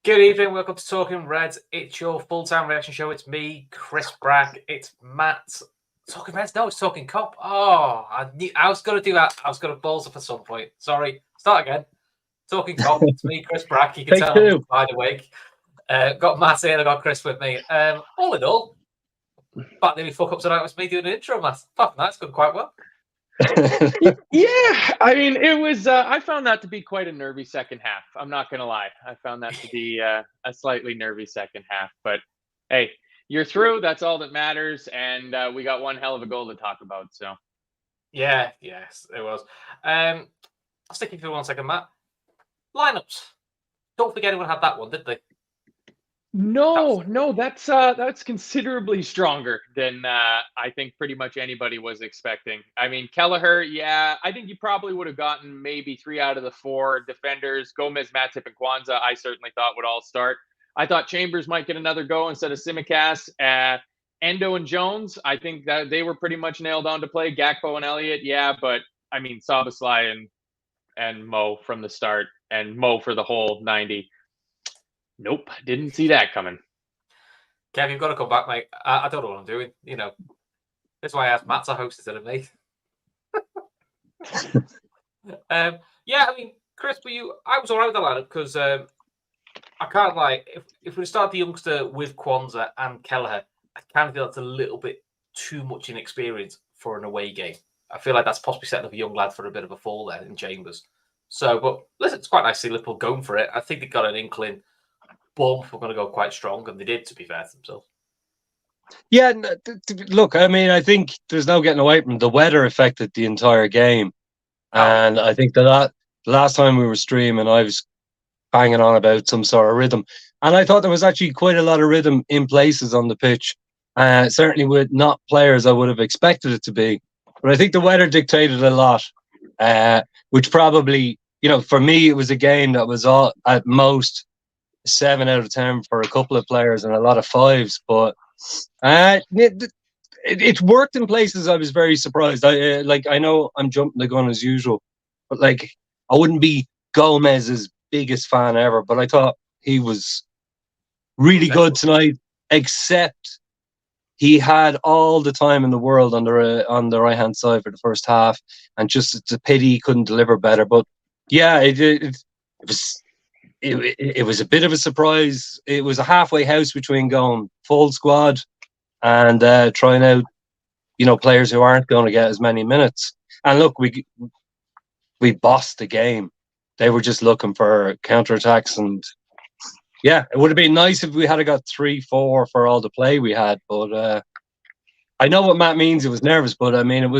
Good evening, welcome to Talking Reds. It's your full-time reaction show. It's me, Chris Bragg. It's Matt. Talking Reds? No, it's Talking Kop. Oh, I was going to do that. I was going to balls up at some point. Sorry. Start again. Talking Kop. It's me, Chris Bragg. You can Take tell two. I'm wide awake. Got Matt here and I got Chris with me. All in all, back nearly fuck up tonight was me doing an intro, Matt. Fuck, that's gone quite well. Yeah, I mean, it was. I found that to be quite a nervy second half. I'm not gonna lie. I found that to be a slightly nervy second half. But hey, you're through. That's all that matters. And we got one hell of a goal to talk about. So Yeah, yes, it was. I'll stick you for 1 second, Matt. Lineups. Don't forget anyone had that one, did they? no, that's considerably stronger than I think pretty much anybody was expecting. I mean, Kelleher, yeah, I think you probably would have gotten maybe 3 out of the 4 defenders. Gomez, Matip, and Kwanzaa, I certainly thought would all start. I thought Chambers might get another go instead of Simicast. Endo and Jones, I think that they were pretty much nailed on to play. Gakpo and Elliott, yeah, but I mean, Szoboszlai and Mo from the start, and Mo for the whole 90. Nope, didn't see that coming. Kev, you've got to come back, mate. I don't know what I'm doing. You know, that's why I asked Matt to host instead of me. Yeah, I mean, Chris, I was all right with the lineup because I can't lie. If we start the youngster with Kwanzaa and Kelleher, I kind of feel that's a little bit too much inexperience for an away game. I feel like that's possibly setting up a young lad for a bit of a fall there in Chambers. So, but listen, it's quite nice to see Liverpool going for it. I think they got an inkling. Bournemouth were going to go quite strong, and they did, to be fair to themselves. Yeah, look, I mean, I think there's no getting away from it. The weather affected the entire game. And I think the last time we were streaming, I was banging on about some sort of rhythm. And I thought there was actually quite a lot of rhythm in places on the pitch. Certainly with not players I would have expected it to be. But I think the weather dictated a lot, which probably, for me, it was a game that was all at most 7 out of 10 for a couple of players and a lot of 5s, but it worked in places. I was very surprised. I know I'm jumping the gun as usual, but I wouldn't be Gomez's biggest fan ever, but I thought he was really good tonight, except he had all the time in the world on the right hand side for the first half, and just it's a pity he couldn't deliver better. But yeah, it was a bit of a surprise. It was a halfway house between going full squad and trying out, players who aren't going to get as many minutes. And look, we bossed the game. They were just looking for counterattacks, and yeah, it would have been nice if we had got 3-4 for all the play we had. But I know what Matt means. It was nervous, but I mean,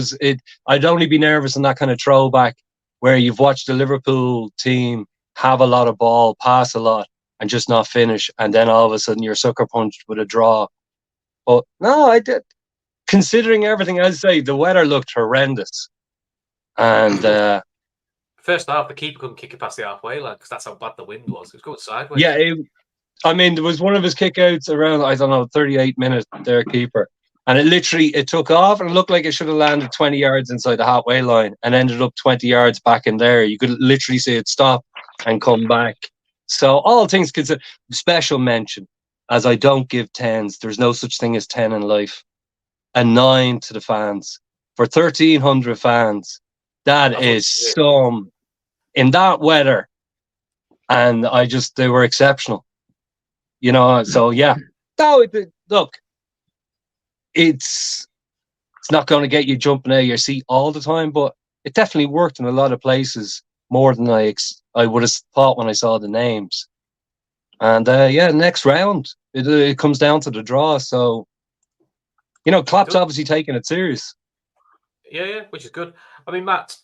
I'd only be nervous in that kind of throwback where you've watched the Liverpool team have a lot of ball, pass a lot, and just not finish, and then all of a sudden you're sucker punched with a draw. But no, I did. Considering everything, I'd say the weather looked horrendous, and first half the keeper couldn't kick it past the halfway line because that's how bad the wind was. It was going sideways. Yeah, I mean, there was one of his kickouts around 38 minutes. Their keeper. And it took off, and it looked like it should have landed 20 yards inside the halfway line and ended up 20 yards back in there. You could literally see it stop and come back. So all things considered, special mention, as I don't give 10s. There's no such thing as 10 in life. A 9 to the fans. For 1,300 fans, that is some, in that weather. And they were exceptional. So yeah. No, look. It's not going to get you jumping out of your seat all the time, but it definitely worked in a lot of places more than I would have thought when I saw the names. And next round it comes down to the draw. So Klopp's obviously taking it serious. Yeah, which is good. I mean, Matt,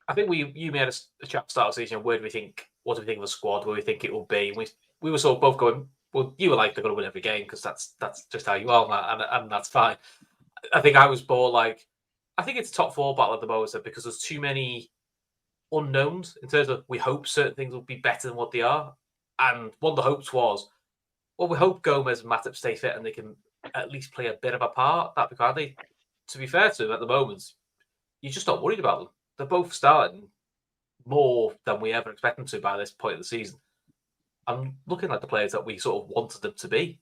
I think you made a chat start of the season. What do we think of the squad? Where we think it will be? We were sort of both going. Well, you were like, they're going to win every game because that's just how you are, Matt, and that's fine. I think I was more like, I think it's a top 4 battle at the moment because there's too many unknowns in terms of we hope certain things will be better than what they are. And one of the hopes was, well, we hope Gomez and Matip stay fit and they can at least play a bit of a part. That'd be kind. To be fair to them at the moment, you're just not worried about them. They're both starting more than we ever expect them to by this point of the season. and looking like the players that we sort of wanted them to be.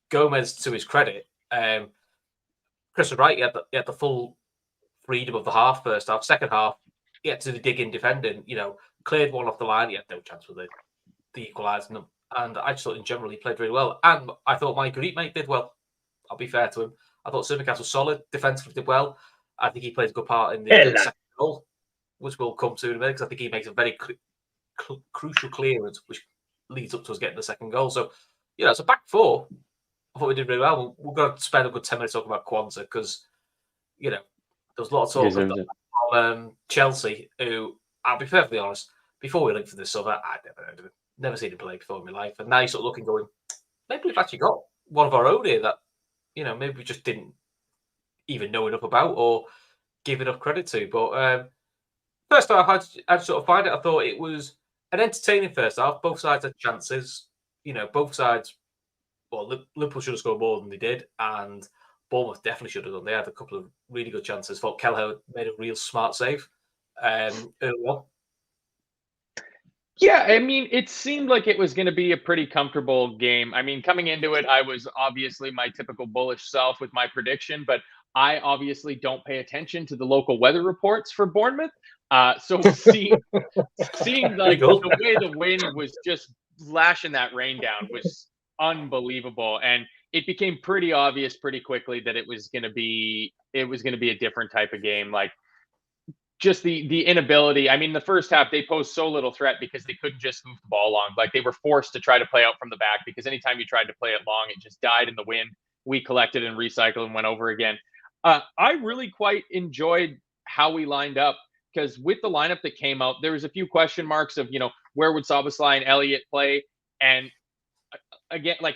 Gomez, to his credit, Chris was right. He had the full freedom of the half, first half. Second half, he had to dig in defending. Cleared one off the line. He had no chance with the equaliser. And I just thought in general he played really well. And I thought my Greek mate did well. I'll be fair to him. I thought Simicast was solid. Defensively did well. I think he plays a good part in the second goal, which we'll come to in a minute, because I think he makes a very crucial clearance, which leads up to us getting the second goal. So, it's a back four. I thought we did really well. We're going to spend a good 10 minutes talking about Kwanzaa, because, there was a lot of talk of Chelsea, who, I'll be perfectly honest, before we linked for this summer, I'd never heard of him. Never seen him play before in my life. And now you're sort of looking, going, maybe we've actually got one of our own here that, maybe we just didn't even know enough about or give enough credit to. But first half, I sort of find it. I thought it was an entertaining first half. Both sides had chances. Both sides, well, Liverpool should have scored more than they did. And Bournemouth definitely should have done. They had a couple of really good chances. Thought Kelleher made a real smart save early on. Yeah, I mean, it seemed like it was going to be a pretty comfortable game. I mean, coming into it, I was obviously my typical bullish self with my prediction, but I obviously don't pay attention to the local weather reports for Bournemouth. So seeing like the way the wind was just lashing that rain down was unbelievable, and it became pretty obvious pretty quickly that it was going to be a different type of game. Like, just the inability. I mean, the first half, they posed so little threat because they couldn't just move the ball long. Like, they were forced to try to play out from the back, because anytime you tried to play it long, it just died in the wind. We collected and recycled and went over again. I really quite enjoyed how we lined up, because with the lineup that came out, there was a few question marks of, where would Szoboszlai and Elliott play? And again, like,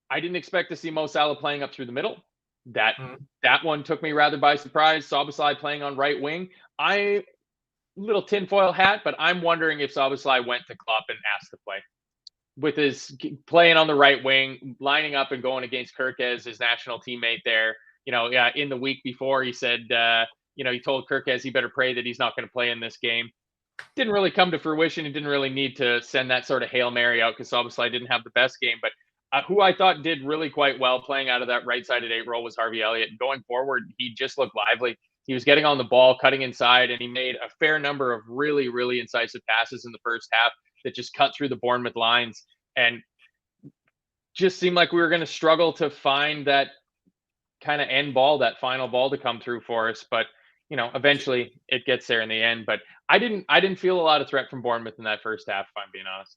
I didn't expect to see Mo Salah playing up through the middle. That one took me rather by surprise. Szoboszlai playing on right wing. Little tinfoil hat, but I'm wondering if Szoboszlai went to Klopp and asked to play, with his playing on the right wing, lining up and going against Kirkez, his national teammate there. In the week before, he said, he told Kirkez he better pray that he's not going to play in this game. Didn't really come to fruition. He didn't really need to send that sort of Hail Mary out, because Szoboszlai didn't have the best game. But who I thought did really quite well playing out of that right-sided 8 role was Harvey Elliott. Going forward, he just looked lively. He was getting on the ball, cutting inside, and he made a fair number of really, really incisive passes in the first half that just cut through the Bournemouth lines, and just seemed like we were going to struggle to find that kind of end ball, that final ball to come through for us. But, eventually it gets there in the end. But I didn't feel a lot of threat from Bournemouth in that first half, if I'm being honest.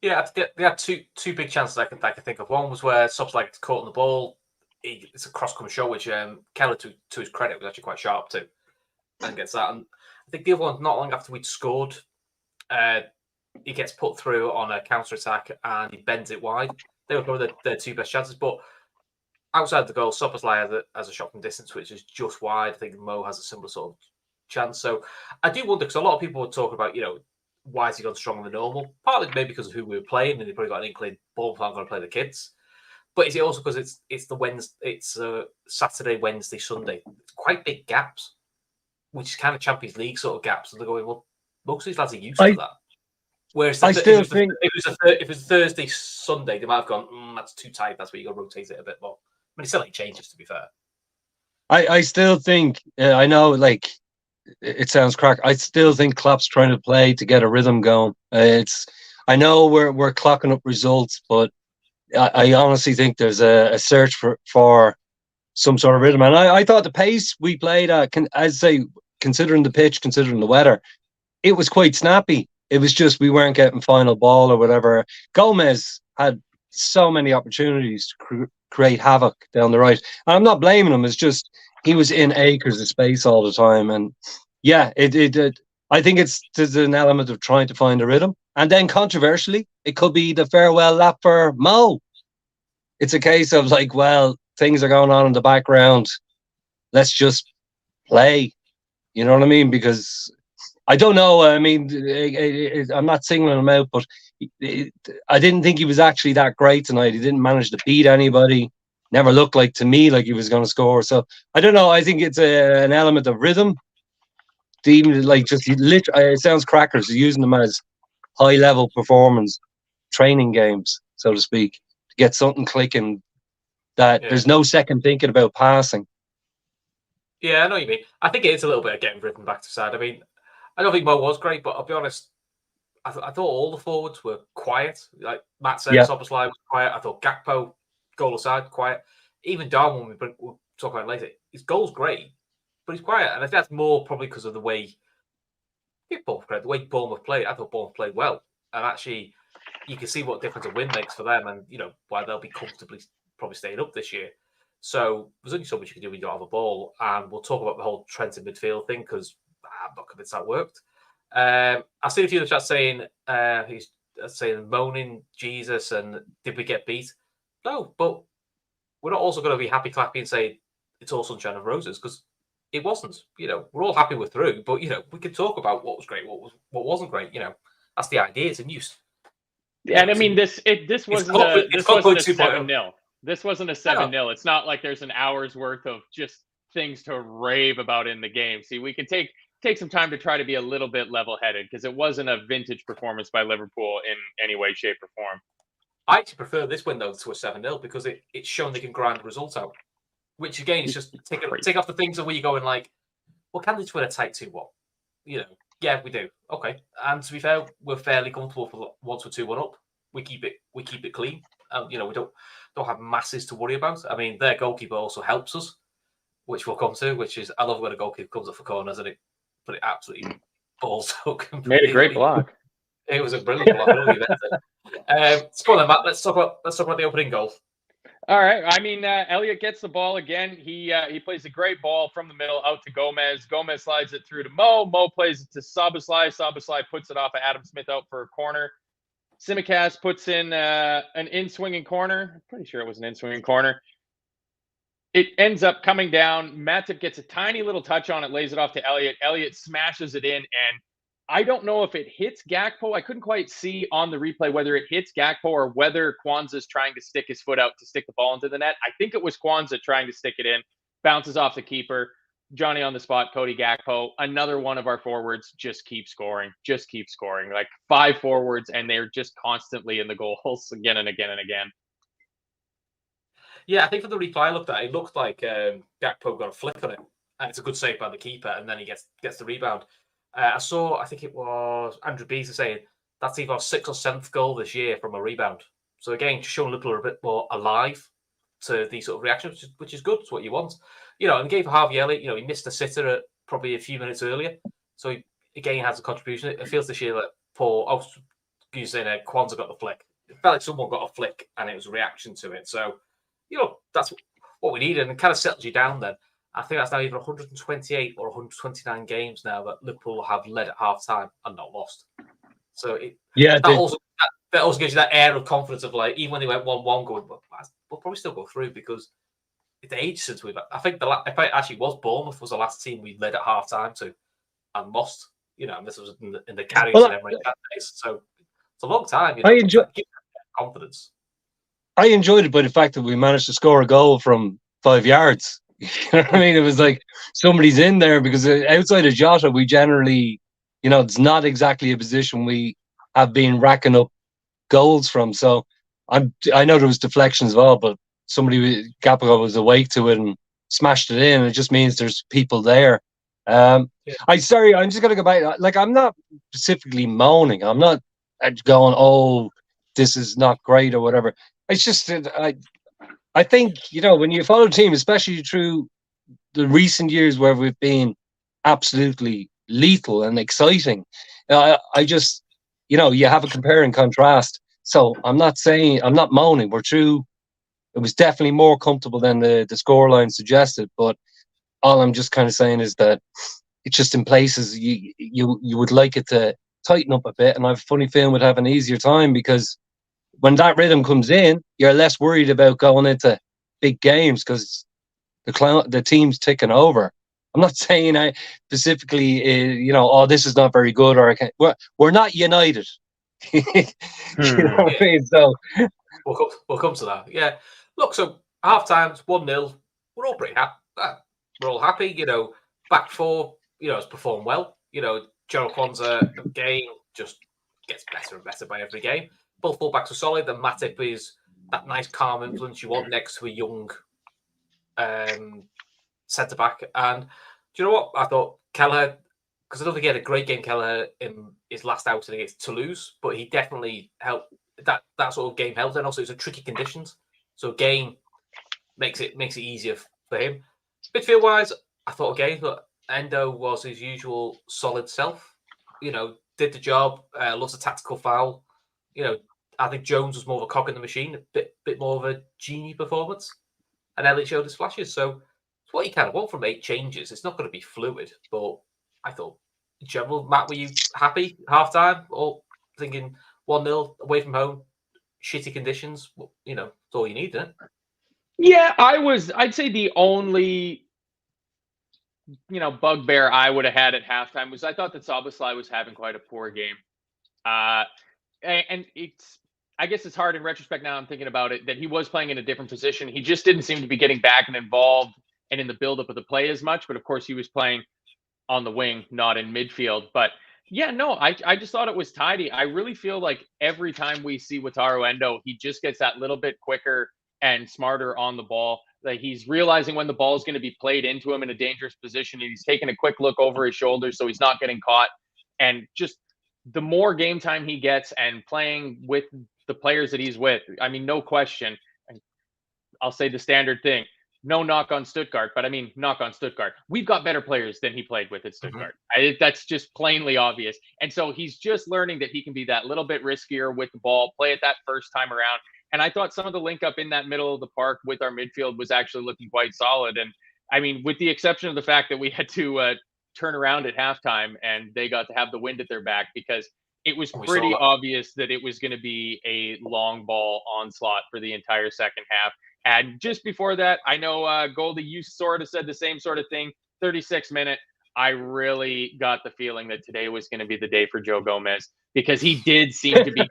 Yeah, they had two big chances I can think of. One was where Szoboszlai caught on the ball. It's a cross-cover shot, which Kelleher, to his credit, was actually quite sharp too, and gets that. And I think the other one, not long after we'd scored, he gets put through on a counter-attack and he bends it wide. They were probably their two best chances. But outside the goal, Szoboszlai has a shot from distance, which is just wide. I think Mo has a similar sort of chance. So I do wonder, because a lot of people would talk about, why has he gone stronger than normal? Partly maybe because of who we were playing, and they probably got an inkling Bournemouth aren't going to play the kids. But is it also because it's Saturday, Wednesday, Sunday? It's quite big gaps, which is kind of Champions League sort of gaps. And they're going, well, most of these lads are used to that. Whereas if it was Thursday, Sunday, they might have gone, that's too tight. That's where you got to rotate it a bit more. I mean, it still ain't changes, to be fair. I still think, I know, like, it sounds crack. I still think Klopp's trying to play to get a rhythm going. I know we're clocking up results, but I honestly think there's a search for some sort of rhythm. And I thought the pace we played at, considering the pitch, considering the weather, it was quite snappy. It was just we weren't getting final ball or whatever. Gomez had so many opportunities to create havoc down the right. And I'm not blaming him. It's just he was in acres of space all the time. And yeah, I think there's an element of trying to find a rhythm. And then controversially, it could be the farewell lap for Mo. It's a case of like, well, things are going on in the background. Let's just play. You know what I mean? Because I don't know. I mean, I'm not singling him out, but I didn't think he was actually that great tonight. He didn't manage to beat anybody. Never looked like to me like he was going to score. So I don't know. I think it's an element of rhythm. Even like just it sounds crackers. Using them as high level performance. training games, so to speak, to get something clicking that there's no second thinking about passing. Yeah, I know what you mean. I think it is a little bit of getting driven back to side. I mean, I don't think Mo was great, but I'll be honest, I thought all the forwards were quiet. Like Matt said, Szoboszlai was quiet. I thought Gakpo, goal aside, quiet. Even Darwin, we'll talk about it later, his goal's great, but he's quiet. And I think that's more probably because of the way Bournemouth played. I thought Bournemouth played well. And actually, you can see what difference a win makes for them and, why they'll be comfortably probably staying up this year. So there's only so much you can do when you don't have a ball. And we'll talk about the whole Trent in midfield thing because I'm not convinced that worked. I've seen a few in the chat saying he's saying moaning Jesus and did we get beat? No, but we're not also going to be happy clapping and say it's all sunshine and roses because it wasn't. We're all happy we're through, but we can talk about what was great, what wasn't great. That's the idea. It's a news. Yeah, and I mean this wasn't a 7-0. This wasn't a 7-0. It's not like there's an hour's worth of just things to rave about in the game. See, we can take some time to try to be a little bit level-headed because it wasn't a vintage performance by Liverpool in any way, shape, or form. I actually prefer this win, though, to a 7-0 because it's shown they can grind results out. Which, again, is just take off the things where you're going like, well, can they just win a tight 2-1? Yeah, we do. Okay. And to be fair, we're fairly comfortable for once we're 2-1 up. We keep it clean. We don't have masses to worry about. I mean, their goalkeeper also helps us, which we'll come to, which is I love when a goalkeeper comes up for corners and it absolutely balls out. Made a great block. It was a brilliant block. So on then, Matt. Let's talk about the opening goal. All right. I mean, Elliott gets the ball again. He plays a great ball from the middle out to Gomez. Gomez slides it through to Mo. Mo plays it to Szoboszlai. Szoboszlai puts it off of Adam Smith out for a corner. Tsimikas puts in an in-swinging corner. I'm pretty sure it was an in-swinging corner. It ends up coming down. Matip gets a tiny little touch on it, lays it off to Elliott. Elliott smashes it in, and I don't know if it hits Gakpo. I couldn't quite see on the replay whether it hits Gakpo or whether Kwanzaa's trying to stick his foot out to stick the ball into the net. I think it was Kwanzaa trying to stick it in. Bounces off the keeper. Johnny on the spot, Cody Gakpo. Another one of our forwards just keep scoring. Like 5 forwards, and they're just constantly in the goals again and again and again. Yeah, I think for the replay I looked at, it looked like Gakpo got a flick on it, and it's a good save by the keeper, and then he gets the rebound. I think it was Andrew Beasley saying that's either our 6th or 7th goal this year from a rebound. So again, just showing Liverpool a bit more alive to these sort of reactions, which is good. It's what you want. And gave Harvey Elliott, he missed a sitter at probably a few minutes earlier. So he, again, has a contribution. It feels this year like Kwanzaa got the flick. It felt like someone got a flick and it was a reaction to it. So, that's what we need, and it kind of settles you down then. I think that's now either 128 or 129 games now that Liverpool have led at half-time and not lost. So that also gives you that air of confidence of like, even when they went 1-1, going, we'll probably still go through because it's ages since we've. I think if it actually was Bournemouth was the last team we led at half-time to and lost. And this was in the carries and everything that days. So it's a long time. I enjoy confidence. I enjoyed it by the fact that we managed to score a goal from 5 yards. You know what I mean? It was like somebody's in there because outside of Jota, we generally, it's not exactly a position we have been racking up goals from. So I know there was deflections as well, but Gakpo was awake to it and smashed it in. It just means there's people there. I'm just going to go back. Like, I'm not specifically moaning. I'm not going, oh, this is not great or whatever. It's just I think, when you follow a team, especially through the recent years where we've been absolutely lethal and exciting, I just, you have a compare and contrast. So I'm not moaning. We're true. It was definitely more comfortable than the scoreline suggested. But all I'm just kind of saying is that it's just in places you would like it to tighten up a bit. And I have a funny feeling we'd have an easier time because when that rhythm comes in, you're less worried about going into big games because the team's ticking over. I'm not saying I specifically, this is not very good, or we're not united. You know what I mean? So we'll come to that. Yeah. Look, so half times 1-0. We're all pretty happy. We're all happy. Back 4. Has performed well. Joe Kwanzaa game just gets better and better by every game. both fullbacks were solid, and Matip is that nice calm influence you want next to a young centre back. And do you know what? I thought Kelleher, because I don't think he had a great game, Kelleher, in his last outing against Toulouse, but he definitely helped. That sort of game helped, and also it's a tricky conditions. So game makes it easier for him. Midfield wise, I thought again, but Endo was his usual solid self. You know, did the job. Loves a tactical foul. You know, I think Jones was more of a cog in the machine, a bit more of a genie performance, and Elliott showed his flashes. So it's what you kind of want from 8 changes. It's not going to be fluid, but I thought in general, Matt, were you happy half time or thinking 1-0 away from home, shitty conditions? You know, it's all you need, isn't it? Yeah, I'd say the only bugbear I would have had at halftime was I thought that Szoboszlai was having quite a poor game. And I guess it's hard in retrospect now I'm thinking about it that he was playing in a different position. He just didn't seem to be getting back and involved and in the buildup of the play as much. But of course, he was playing on the wing, not in midfield. But yeah, no, I just thought it was tidy. I really feel like every time we see Wataru Endo, he just gets that little bit quicker and smarter on the ball. Like he's realizing when the ball is going to be played into him in a dangerous position, and he's taking a quick look over his shoulder so he's not getting caught. And just the more game time he gets and playing with the players that he's with, I mean, no question. I'll say the standard thing. No knock on Stuttgart, but I mean, knock on Stuttgart. We've got better players than he played with at Stuttgart. That's just plainly obvious. And so he's just learning that he can be that little bit riskier with the ball, play it that first time around. And I thought some of the link up in that middle of the park with our midfield was actually looking quite solid. And I mean, with the exception of the fact that we had to turn around at halftime and they got to have the wind at their back because it was pretty obvious that it was going to be a long ball onslaught for the entire second half. And just before that, I know, Goldie, you sort of said the same sort of thing. 36 minute, I really got the feeling that today was going to be the day for Joe Gomez because he did seem to be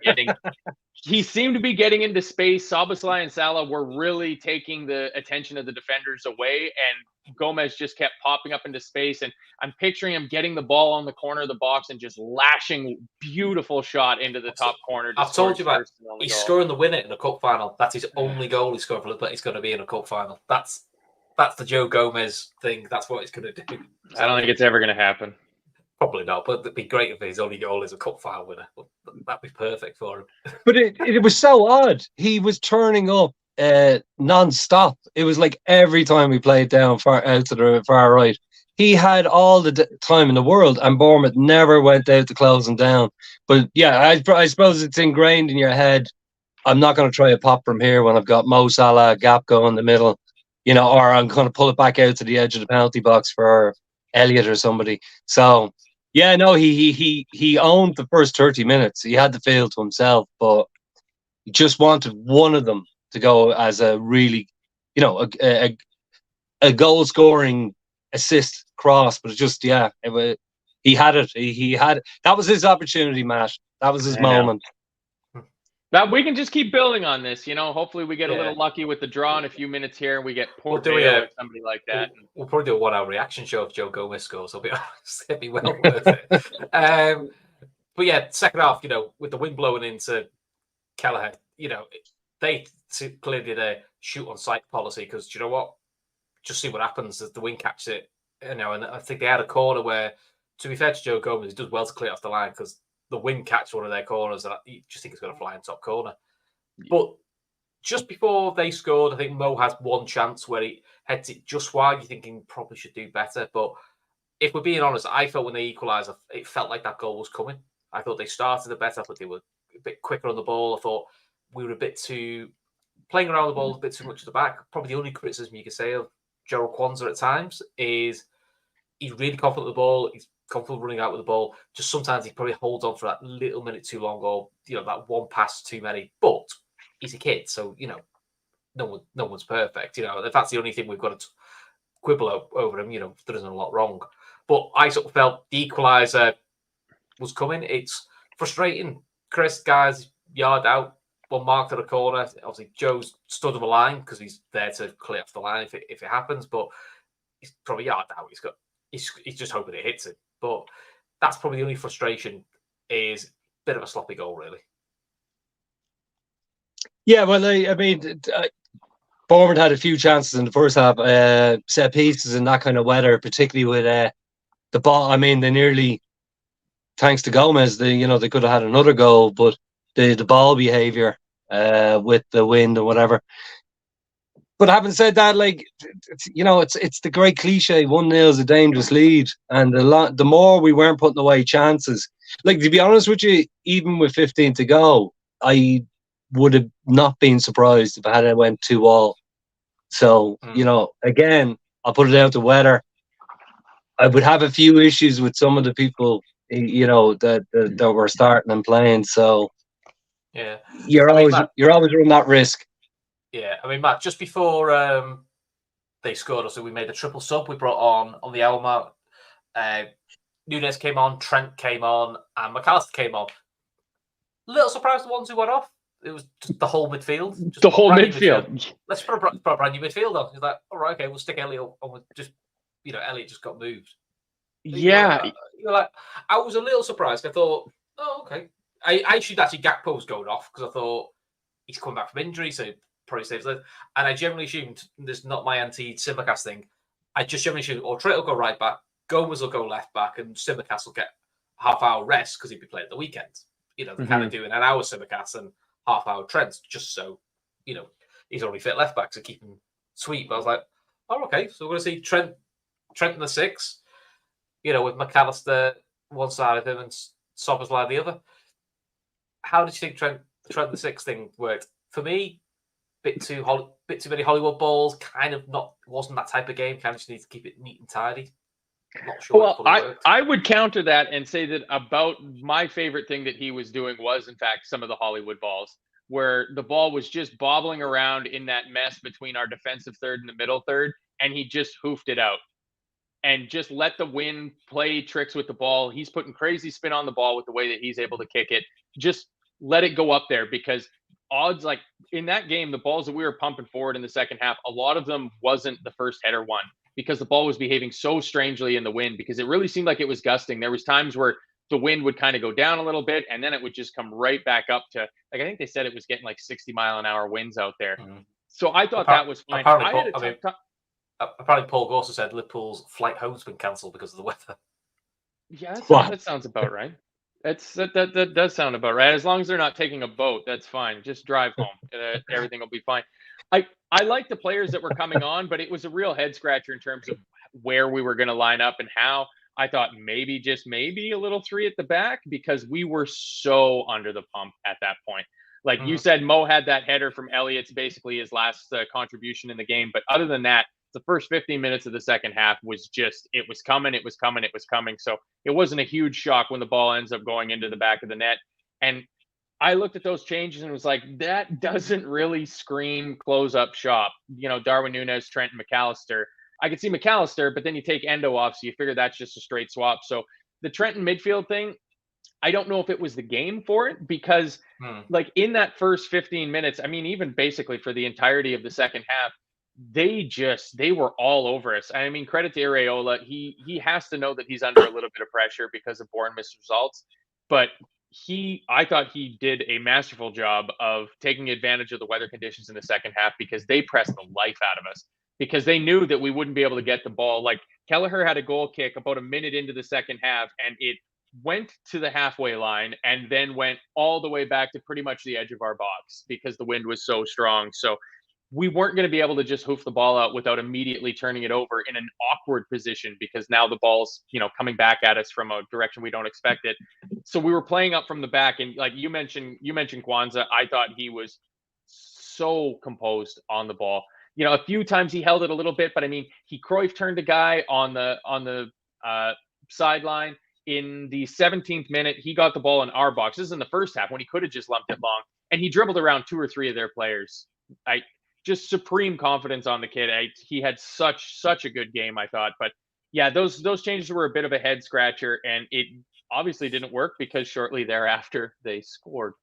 getting into space. Szoboszlai and Salah were really taking the attention of the defenders away, and Gomez just kept popping up into space. And I'm picturing him getting the ball on the corner of the box and just lashing beautiful shot into the top corner. I've told you about he's scoring the winner in a cup final. That's his only goal he scored for the, but he's going to be in a cup final. That's the Joe Gomez thing. That's what he's going to do. I don't think it's ever going to happen. Probably not, but it'd be great if his only goal is a cup final winner. That'd be perfect for him. But it was so odd. He was turning up non-stop. It was like every time we played down far out to the far right, he had all the time in the world, and Bournemouth never went out to close him down. But yeah, I suppose it's ingrained in your head. I'm not going to try a pop from here when I've got Mo Salah gap going in the middle, or I'm going to pull it back out to the edge of the penalty box for Elliott or somebody. So yeah, no, he owned the first 30 minutes. He had the field to himself, but he just wanted one of them to go as a really, a goal scoring assist cross. But it just, he had it. He had it. That was his opportunity, Matt. That was his moment. That we can just keep building on this, Hopefully, we get a little lucky with the draw in a few minutes here, and we get Porteo or somebody like that. We'll probably do a 1-hour reaction show if Joe Gomez scores. I'll be honest, it'd be well worth it. But yeah, second half, with the wind blowing into Kelleher, they clearly did a shoot on sight policy because you know what? Just see what happens as the wind catches it. And I think they had a corner where, to be fair to Joe Gomez, he does well to clear off the line because the wind catch one of their corners, and you just think it's going to fly in top corner. But just before they scored, I think Mo has one chance where he heads it just wide. You're thinking probably should do better. But if we're being honest, I felt when they equalised, it felt like that goal was coming. I thought they started a better, but they were a bit quicker on the ball. I thought we were a bit too playing around the ball, a bit too much at the back. Probably the only criticism you could say of Gerald Kwanzaa at times is he's really confident with the ball. He's comfortable running out with the ball. Just sometimes he probably holds on for that little minute too long, or that one pass too many. But he's a kid, so no one's perfect. If that's the only thing we've got to quibble over him, there isn't a lot wrong. But I sort of felt the equaliser was coming. It's frustrating. Chris, guys, yard out, one mark to the corner. Obviously, Joe's stood on the line because he's there to clear off the line if it happens. But he's probably yard out. He's just hoping it hits it. But that's probably the only frustration is a bit of a sloppy goal, really. Yeah, well, I mean, Bournemouth had a few chances in the first half, set pieces in that kind of weather, particularly with the ball. I mean, they nearly, thanks to Gomez, they could have had another goal, but the ball behaviour with the wind and whatever. But having said that, like it's the great cliche: 1-0 is a dangerous lead, and the more we weren't putting away chances. Like, to be honest with you, even with 15 to go, I would have not been surprised if it went 2-2. So again, I'll put it out to weather. I would have a few issues with some of the people, that were starting and playing. So yeah, you're always running that risk. Yeah, I mean, Matt, just before they scored us, we made a triple sub. We brought on the Elma. Nunez came on, Trent came on, and McAllister came on. Little surprised the ones who went off. It was just the whole midfield. Just the whole midfield. Let's put a brand new midfield on. He's like, all right, okay, we'll stick Elliot on with just, Elliot just got moved. Yeah. You're like, I was a little surprised. I thought, oh, okay. I actually Gakpo was going off because I thought he's coming back from injury, so probably saves it. And I generally assumed, this is not my anti-Simicast thing, I just generally assumed, Trent will go right back, Gomez will go left back, and Simicast will get half-hour rest because he'd be playing at the weekend. They're kind of doing an hour Simicast and half-hour Trent, just so, he's already fit left back, so keep him sweet. But I was like, oh, okay, so we're going to see Trent in the 6, with McAllister one side of him and Szoboszlai the other. How did you think Trent the 6 thing worked? For me, bit too many Hollywood balls. Kind of wasn't that type of game. Kind of just need to keep it neat and tidy. Not sure. Well, I would counter that and say that about my favorite thing that he was doing was, in fact, some of the Hollywood balls, where the ball was just bobbling around in that mess between our defensive third and the middle third, and he just hoofed it out and just let the wind play tricks with the ball. He's putting crazy spin on the ball with the way that he's able to kick it. Just let it go up there, because odds, like in that game, the balls that we were pumping forward in the second half, a lot of them wasn't the first header one, because the ball was behaving so strangely in the wind, because it really seemed like it was gusting. There was times where the wind would kind of go down a little bit, and then it would just come right back up to, like, I think they said it was getting like 60-mile-an-hour winds out there. Mm-hmm. So I thought that was fine. Apparently Paul Gorser said Liverpool's flight home's been cancelled because of the weather. Yeah, that sounds about right. That does sound about right. As long as they're not taking a boat, that's fine. Just drive home. Everything will be fine. I like the players that were coming on, but it was a real head scratcher in terms of where we were going to line up and how. I thought maybe a little 3 at the back, because we were so under the pump at that point. Like you said, Mo had that header from Elliott's basically his last contribution in the game. But other than that, the first 15 minutes of the second half was just, it was coming. So it wasn't a huge shock when the ball ends up going into the back of the net. And I looked at those changes and was like, that doesn't really scream close up shop. Darwin Nunez, Trent, and McAllister. I could see McAllister, but then you take Endo off, so you figure that's just a straight swap. So the Trent and midfield thing, I don't know if it was the game for it, because like in that first 15 minutes, I mean, even basically for the entirety of the second half, they were all over us. I mean, credit to Areola. He has to know that he's under a little bit of pressure because of Bournemouth's results, but I thought he did a masterful job of taking advantage of the weather conditions in the second half, because they pressed the life out of us, because they knew that we wouldn't be able to get the ball. Like Kelleher had a goal kick about a minute into the second half, and it went to the halfway line and then went all the way back to pretty much the edge of our box because the wind was so strong. So we weren't going to be able to just hoof the ball out without immediately turning it over in an awkward position, because now the ball's, coming back at us from a direction we don't expect it. So we were playing up from the back, and like you mentioned Kwanzaa, I thought he was so composed on the ball. A few times he held it a little bit, but I mean, he Cruyff turned a guy on the sideline. In the 17th minute, he got the ball in our box. This is in the first half when he could have just lumped it long, and he dribbled around 2 or 3 of their players. Just supreme confidence on the kid. He had such a good game, I thought. But yeah, those changes were a bit of a head scratcher, and it obviously didn't work because shortly thereafter they scored.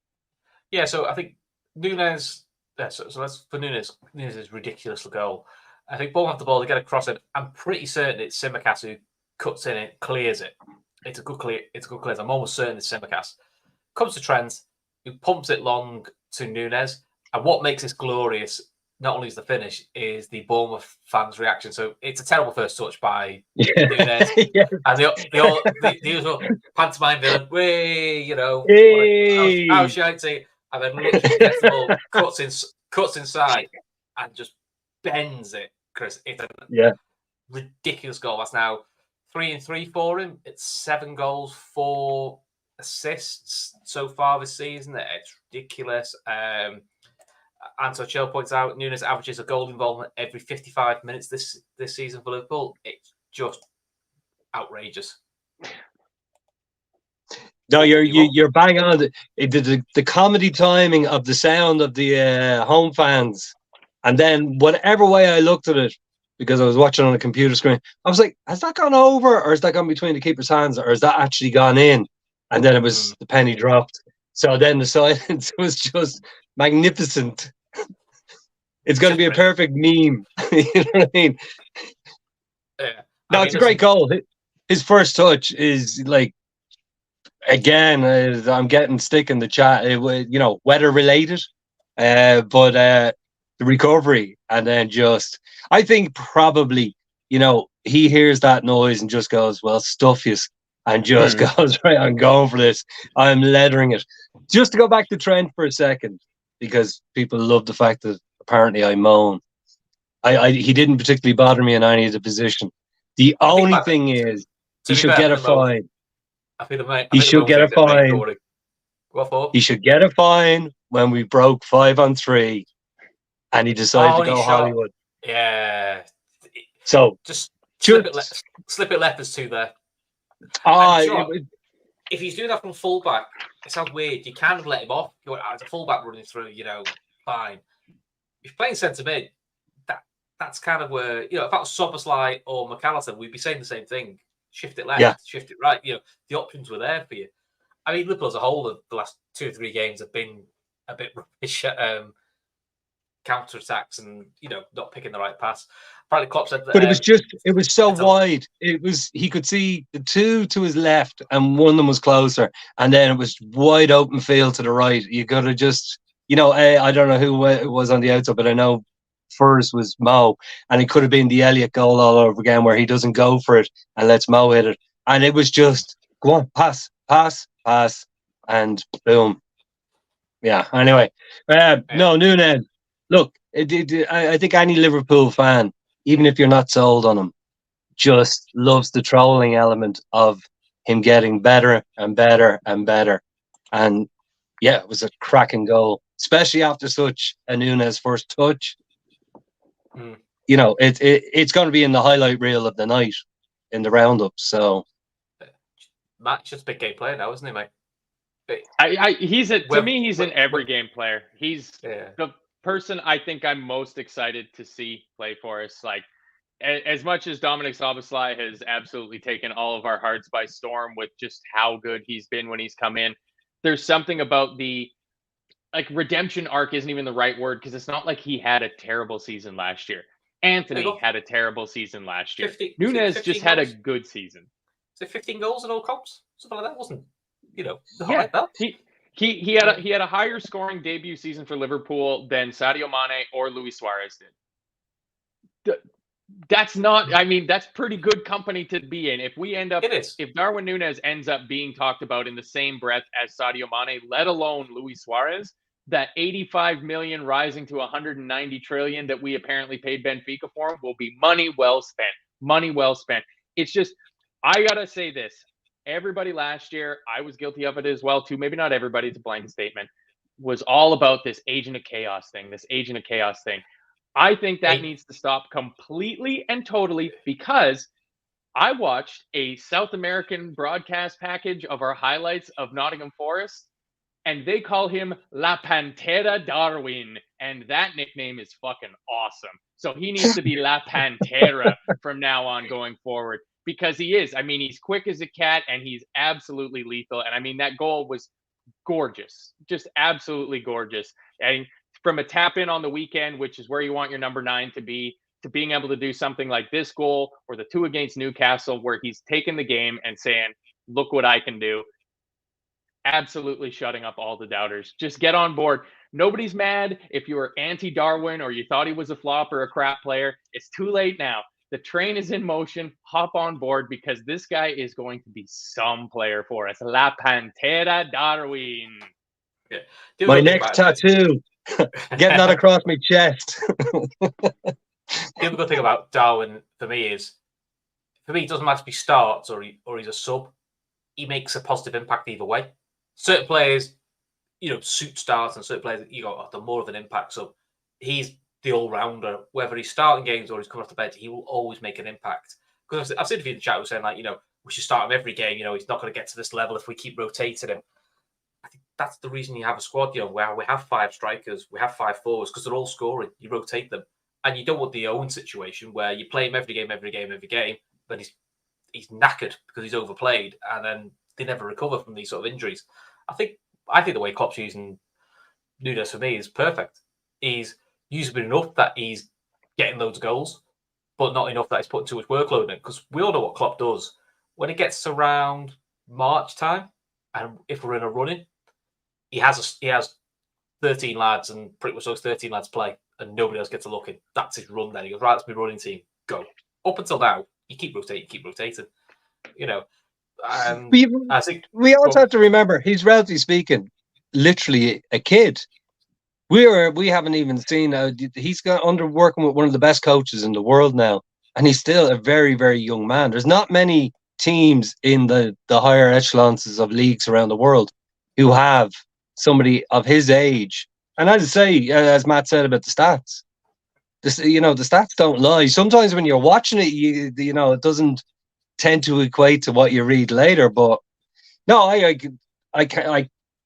Yeah, so I think Nunez. So that's for Nunez. Nunez's ridiculous goal. I think ball have the ball, they get across it. I'm pretty certain it's Simicast who cuts in it, clears it. It's a good clear. I'm almost certain it's Simicast. Comes to Trent, who pumps it long to Nunez. And what makes this glorious, not only is the finish, is the Bournemouth fans' reaction. So it's a terrible first touch by Nunez. Yeah. And the usual pantomime villain, way, Hey! how shiny, and then literally gets the ball, cuts inside, and just bends it, Chris. It's a ridiculous goal. That's now 3-3 for him. It's 7 goals, 4 assists so far this season. It's ridiculous. Anto Chell points out Nunez averages a goal involvement every 55 minutes this season for Liverpool. It's just outrageous. No, you're bang on. The comedy timing of the sound of the home fans, and then whatever way I looked at it, because I was watching on a computer screen, I was like, has that gone over, or has that gone between the keeper's hands, or has that actually gone in? And then it was the penny dropped. So then the silence was just magnificent. It's going to be a perfect meme. You know what I mean? Yeah. No, it's a great goal. His first touch is like, again, I'm getting stick in the chat. Weather related, but the recovery, and then just, I think probably, he hears that noise and just goes, well, stuff you, and just goes, right, I'm going for this. I'm leathering it. Just to go back to Trent for a second, because people love the fact that apparently I moan. He didn't particularly bother me in any of the position. The only thing is, he should get a fine. He should get a fine. He should get a fine when we broke 5-on-3, and he decided to go Hollywood. Yeah. So just slip it left as 2 there. If he's doing that from fullback, it sounds weird. You can let him off. As a fullback running through, fine. If you're playing centre mid, that's kind of where, if that was Szoboszlai or McAllister, we'd be saying the same thing. Shift it left, shift it right. The options were there for you. I mean, Liverpool as a whole, the last 2 or 3 games have been a bit rubbish at counter attacks and not picking the right pass. Apparently, Klopp said that. But it was so wide. He could see the 2 to his left, and one of them was closer, and then it was wide open field to the right. You got to just, I don't know who it was on the outside, but I know first was Mo, and it could have been the Elliott goal all over again, where he doesn't go for it and lets Mo hit it, and it was just go on, pass, and boom. Yeah. Anyway, no, Nunez. Look, I think any Liverpool fan, even if you're not sold on him, just loves the trolling element of him getting better and better and better. And yeah, it was a cracking goal, especially after such a Nunez first touch. It's going to be in the highlight reel of the night in the roundup. So Matt's just a big game player now, isn't he, mate? To me, he's an every game player. He's the person I think I'm most excited to see play for us. Like, as much as Dominic Szoboszlai has absolutely taken all of our hearts by storm with just how good he's been when he's come in, there's something about the redemption arc isn't even the right word, because it's not like he had a terrible season last year. Anthony had a terrible season last year. Nunez just had a good season. So 15 goals in all comps, something like that, wasn't? He had a higher scoring debut season for Liverpool than Sadio Mane or Luis Suarez did. That's not. I mean, that's pretty good company to be in. If we end up, if Darwin Nunez ends up being talked about in the same breath as Sadio Mane, let alone Luis Suarez, that 85 million rising to 190 trillion that we apparently paid Benfica for him will be money well spent. Money well spent. It's just, I gotta say this. Everybody last year, I was guilty of it as well too. Maybe not everybody, it's a blanket statement, was all about this agent of chaos thing, I think that needs to stop completely and totally, because I watched a South American broadcast package of our highlights of Nottingham Forest, and they call him La Pantera Darwin, and that nickname is fucking awesome. So he needs to be La Pantera from now on going forward, because he is. I mean, he's quick as a cat, and he's absolutely lethal. And I mean, that goal was gorgeous, just absolutely gorgeous. And from a tap in on the weekend, which is where you want your number 9 to be, to being able to do something like this goal or the 2 against Newcastle, where he's taken the game and saying, look what I can do. Absolutely shutting up all the doubters. Just get on board. Nobody's mad if you were anti-Darwin or you thought he was a flop or a crap player. It's too late now. The train is in motion. Hop on board because this guy is going to be some player for us. La Pantera Darwin. Yeah. My next tattoo. Getting that across my chest. The other good thing about Darwin for me is, it doesn't matter if he starts or he's a sub. He makes a positive impact either way. Certain players, suit starts, and certain players, the more of an impact. So he's the all-rounder. Whether he's starting games or he's coming off the bench, he will always make an impact. Because I've seen a few in the chat who saying, we should start him every game. He's not going to get to this level if we keep rotating him. I think that's the reason you have a squad, where we have 5 strikers, we have 5 forwards, because they're all scoring. You rotate them. And you don't want the Owen situation where you play him every game, but he's knackered because he's overplayed, and then they never recover from these sort of injuries. I think the way Klopp's using Nunez for me is perfect. He's usable enough that he's getting loads of goals, but not enough that he's putting too much workload in it. Because we all know what Klopp does when it gets around March time, and if we're in a running, he has 13 lads, and pretty much those 13 lads play, and nobody else gets a look in. That's his run. Then he goes, right, that's my running team. Go. Up until now, you keep rotating. And I think we also have to remember he's, relatively speaking, literally a kid. We haven't even seen. He's working with one of the best coaches in the world now, and he's still a very, very young man. There's not many teams in the higher echelons of leagues around the world who have somebody of his age. And I'd say, as Matt said about the stats, the stats don't lie. Sometimes when you're watching it, it doesn't tend to equate to what you read later. But no,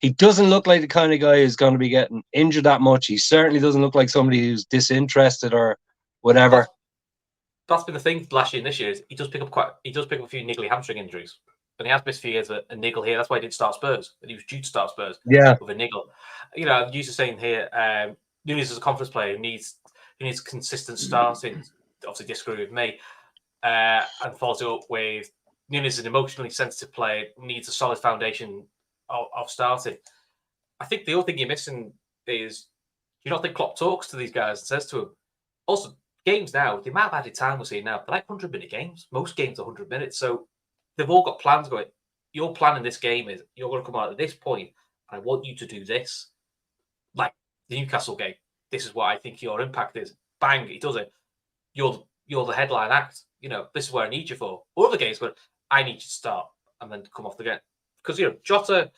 he doesn't look like the kind of guy who's going to be getting injured that much. He certainly doesn't look like somebody who's disinterested or whatever. That's been the thing last year and this year. Is he does pick up a few niggly hamstring injuries, and he has missed a few years of a niggle here. That's why he didn't start Spurs, and he was due to start Spurs. Yeah, with a niggle. I'm used to saying here, Nunez is a conference player who needs consistent starting. Obviously, disagree with me, and follows it up with Nunez is an emotionally sensitive player, needs a solid foundation of starting. I think the other thing you're missing is, you don't think Klopp talks to these guys and says to them. Also, games now, the amount of added time we're seeing now, they're like 100-minute games. Most games are 100 minutes, so they've all got plans going. Your plan in this game is you're going to come out at this point, and I want you to do this. Like the Newcastle game, this is what I think your impact is. Bang, he does it. You're the headline act. This is where I need you for. Other games, but I need you to start and then come off the game. Because Jota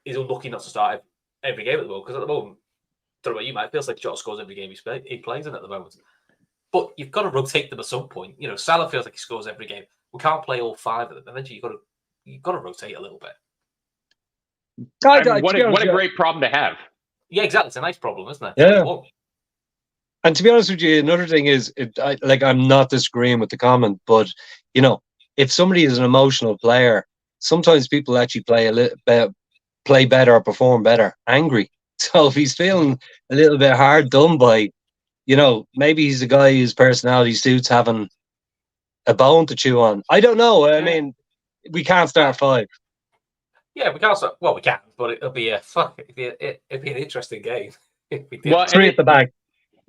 is unlucky not to start every game at the moment. Because at the moment, I don't know about you, Mike, it feels like Jota scores every game he plays in at the moment. But you've got to rotate them at some point. Salah feels like he scores every game. We can't play all 5 of them. Eventually, you've got to rotate a little bit. What a great problem to have. Yeah, exactly. It's a nice problem, isn't it? Yeah. And to be honest with you, another thing is, I'm not disagreeing with the comment, but if somebody is an emotional player, sometimes people actually play better or perform better angry. So if he's feeling a little bit hard done by, maybe he's a guy whose personality suits having a bone to chew on. I don't know. I mean, we can't start 5. Yeah, we can't start. Well, we can, but it'll be it'd be an interesting game. If we did. 3 at the back.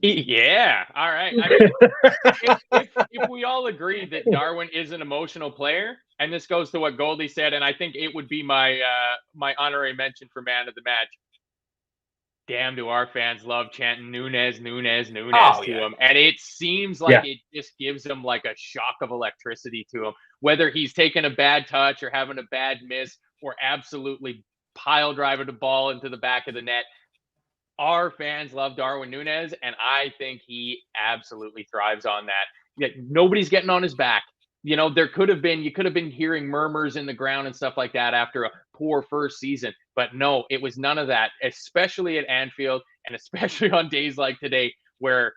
Yeah. All right. I mean, if we all agree that Darwin is an emotional player, and this goes to what Goldie said, and I think it would be my honorary mention for man of the match. Damn, do our fans love chanting Nunez to him. And it seems like it just gives him like a shock of electricity to him. Whether he's taking a bad touch or having a bad miss or absolutely pile driving the ball into the back of the net, our fans love Darwin Nunez, and I think he absolutely thrives on that. Yet nobody's getting on his back. You could have been hearing murmurs in the ground and stuff like that after a poor first season. But no, it was none of that, especially at Anfield and especially on days like today where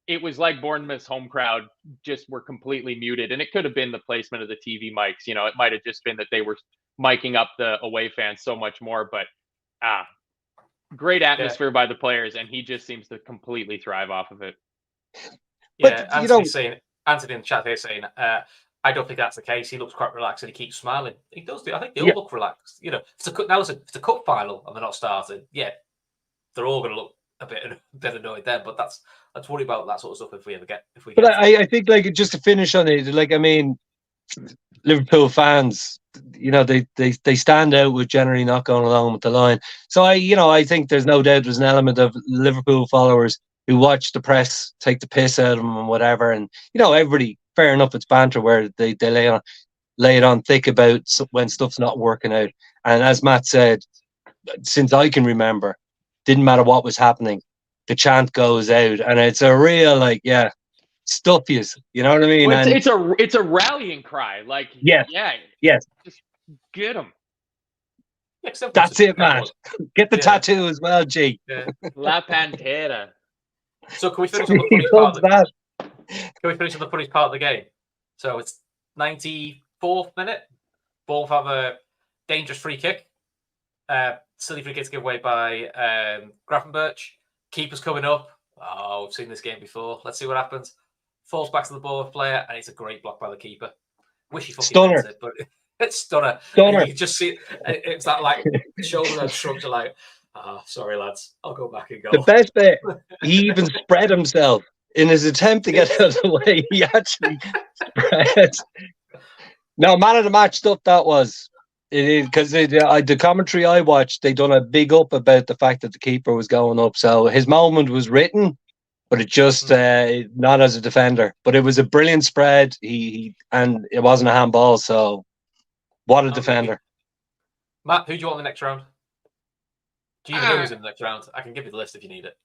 it was like Bournemouth's home crowd just were completely muted. And it could have been the placement of the TV mics. It might have just been that they were miking up the away fans so much more. But great atmosphere by the players, and he just seems to completely thrive off of it. Yeah, Anthony in the chat here saying, I I don't think that's the case. He looks quite relaxed and he keeps smiling. He does. I think they all Yeah. look relaxed. You know, now listen, if it's a cup final and they're not starting, yeah, they're all going to look a bit annoyed then. But let's worry about that sort of stuff if we get. But I think, like, just to finish on it, like, I mean, Liverpool fans, you know, they stand out with generally not going along with the line. So I think there's no doubt there's an element of Liverpool followers who watch the press take the piss out of them and whatever. And everybody, fair enough, it's banter where they lay it on thick about when stuff's not working out. And as Matt said, since I can remember, didn't matter what was happening, the chant goes out, and it's a real stuff you know what I mean? Well, it's a rallying cry. Like, yes, just get them. Yeah, that's it, Matt. Get the tattoo as well, G. Yeah. La Pantera. So can we finish on the funny part? Can we finish on the funny part of the game? So it's 94th minute. Bournemouth have a dangerous free kick. Silly free kick given away by Gravenberch. Keeper's coming up. Oh, we've seen this game before. Let's see what happens. Falls back to the Bournemouth player, and it's a great block by the keeper. Wish he fucking meant it, but it's stunner. Stunner. You just see it's that like shoulder and shrugs are like, sorry lads, I'll go back and go. The best bit, he even spread himself in his attempt to get out of the way. He actually spread. No, man of the match stuff that was. It is because the commentary I watched, they done a big up about the fact that the keeper was going up. So his moment was written, but it just not as a defender. But it was a brilliant spread. And it wasn't a handball. So what a defender! Matt, who do you want in the next round? Do you know who's in the next round? I can give you the list if you need it.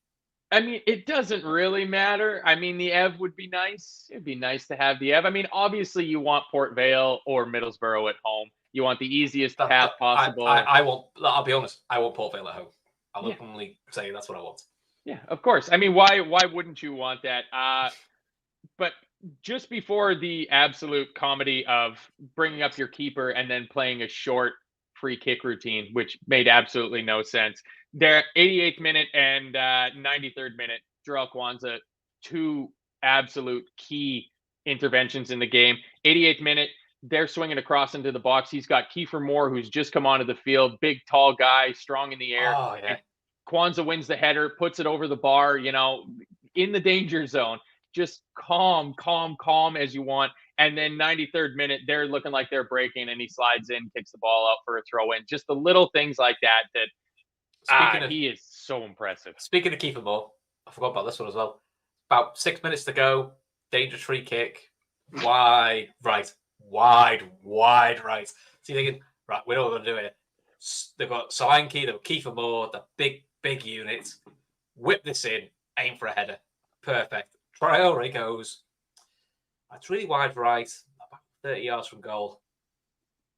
I mean, it doesn't really matter. I mean, the Ev would be nice. It'd be nice to have the Ev. I mean, obviously, you want Port Vale or Middlesbrough at home. You want the easiest path possible. I'll be honest. I want Port Vale at home. I'll openly say that's what I want. Yeah, of course. I mean, why wouldn't you want that? But just before the absolute comedy of bringing up your keeper and then playing a short free kick routine, which made absolutely no sense. There, 88th minute and 93rd minute, Jarell Kwanzaa, two absolute key interventions in the game. 88th minute, they're swinging across into the box. He's got Kiefer Moore, who's just come onto the field, big, tall guy, strong in the air. Oh, yeah. Kwanzaa wins the header, puts it over the bar, in the danger zone. Just calm as you want. And then 93rd minute, they're looking like they're breaking, and he slides in, kicks the ball out for a throw in. Just the little things like that he is so impressive. Speaking of Kiefer Moore, I forgot about this one as well. About 6 minutes to go, dangerous free kick, wide right. So you're thinking, right, we know what we're going to do here. They've got Solanke, they've got Kiefer Moore, the big units. Whip this in, aim for a header. Perfect. Traore goes, it's really wide right, about 30 yards from goal.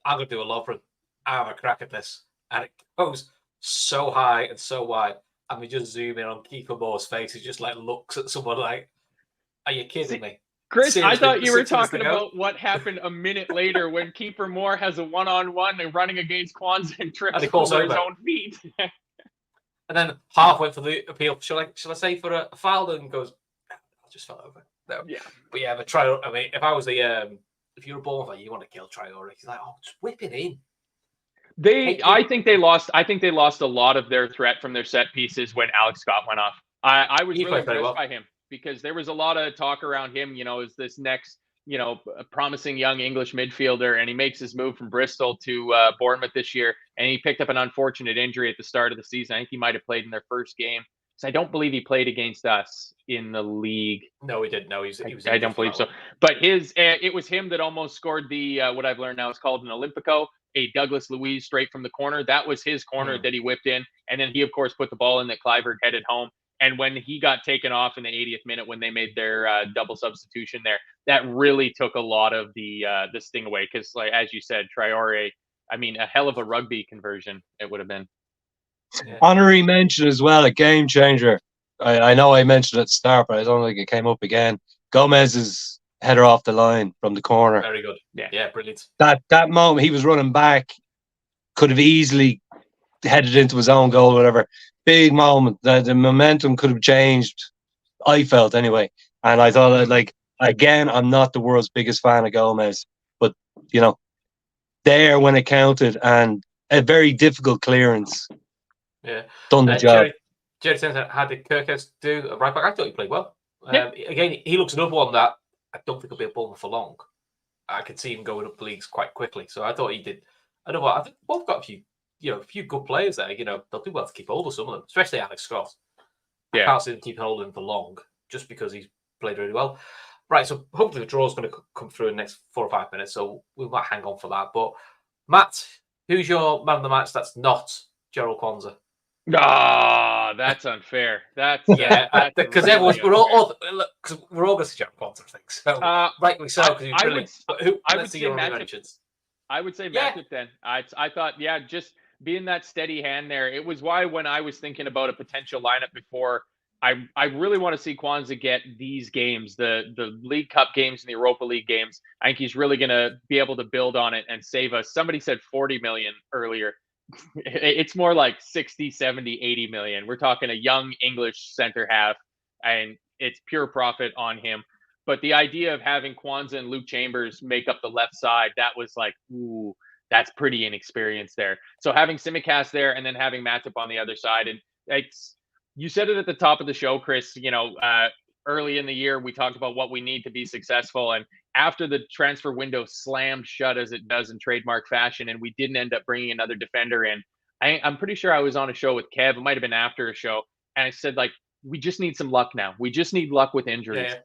I'm going to do a lob run. I have a crack at this. And it goes so high and so wide. And we just zoom in on Kiefer Moore's face. He just looks at someone like, are you kidding me? Chris, Seriously, I thought you were talking about what happened a minute later when Kiefer Moore has a one-on-one and running against Kwanzaa and trips over his own feet. And then half went for the appeal. Shall I say for a foul? And goes, I just fell over. No. Yeah, but yeah, but Traore. I mean, if I was if you're a ball fan, you want to kill Traore. He's like, just whip it in. I think they lost a lot of their threat from their set pieces when Alex Scott went off. I was really impressed by him, because there was a lot of talk around him, is this next, promising young English midfielder, and he makes his move from Bristol to Bournemouth this year, and he picked up an unfortunate injury at the start of the season. I think he might have played in their first game. So I don't believe he played against us in the league. No, he didn't. No, I don't believe so. But it was him that almost scored the what I've learned now is called an Olympico, a Douglas Luiz straight from the corner. That was his corner that he whipped in, and then he of course put the ball in that Clivert headed home. And when he got taken off in the 80th minute, when they made their double substitution there, that really took a lot of the sting away. Because, as you said, Traore, I mean, a hell of a rugby conversion it would have been. Yeah. Honorary mention as well, a game changer. I know I mentioned it at the start, but I don't think it came up again. Gomez's header off the line from the corner. Very good. Yeah, brilliant. That moment, he was running back, could have easily headed into his own goal or whatever. Big moment. The momentum could have changed, I felt anyway. And I thought, again, I'm not the world's biggest fan of Gomez, there when it counted, and a very difficult clearance. Yeah. Done the job. Jerry says, how did Kirkhouse do at right back? I thought he played well. Yeah. Again, he looks another one that I don't think will be a Bournemouth for long. I could see him going up the leagues quite quickly. So I thought he did. I know what I think. Both got a few good players there. They'll do well to keep hold of some of them, especially Alex Scott. I can't see them keeping hold of him for long, just because he's played really well. Right. So hopefully the draw is going to come through in the next 4 or 5 minutes. So we might hang on for that. But Matt, who's your man of the match? That's not Gerald Kwanzaa. Ah, that's unfair. That's because really we're all going to see Gerald Kwanzaa, I think. So rightly so, because he's brilliant. I would say Matip. I would say Matip then. I thought, just being that steady hand there. It was why when I was thinking about a potential lineup before, I really want to see Kwanzaa get these games, the League Cup games and the Europa League games. I think he's really going to be able to build on it and save us. Somebody said 40 million earlier. It's more like 60, 70, 80 million. We're talking a young English center half, and it's pure profit on him. But the idea of having Kwanzaa and Luke Chambers make up the left side, that was like, ooh, that's pretty inexperienced there. So having Tsimikas there and then having Matip on the other side, and you said it at the top of the show, Chris, early in the year, we talked about what we need to be successful. And after the transfer window slammed shut as it does in trademark fashion, and we didn't end up bringing another defender in, I'm pretty sure I was on a show with Kev. It might have been after a show. And I said, we just need some luck now. We just need luck with injuries. Yeah.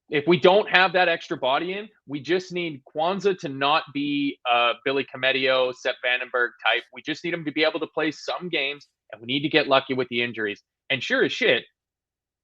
If we don't have that extra body in, we just need Kwanzaa to not be Billy Comedio, Sepp Vandenberg type. We just need him to be able to play some games, and we need to get lucky with the injuries. And sure as shit,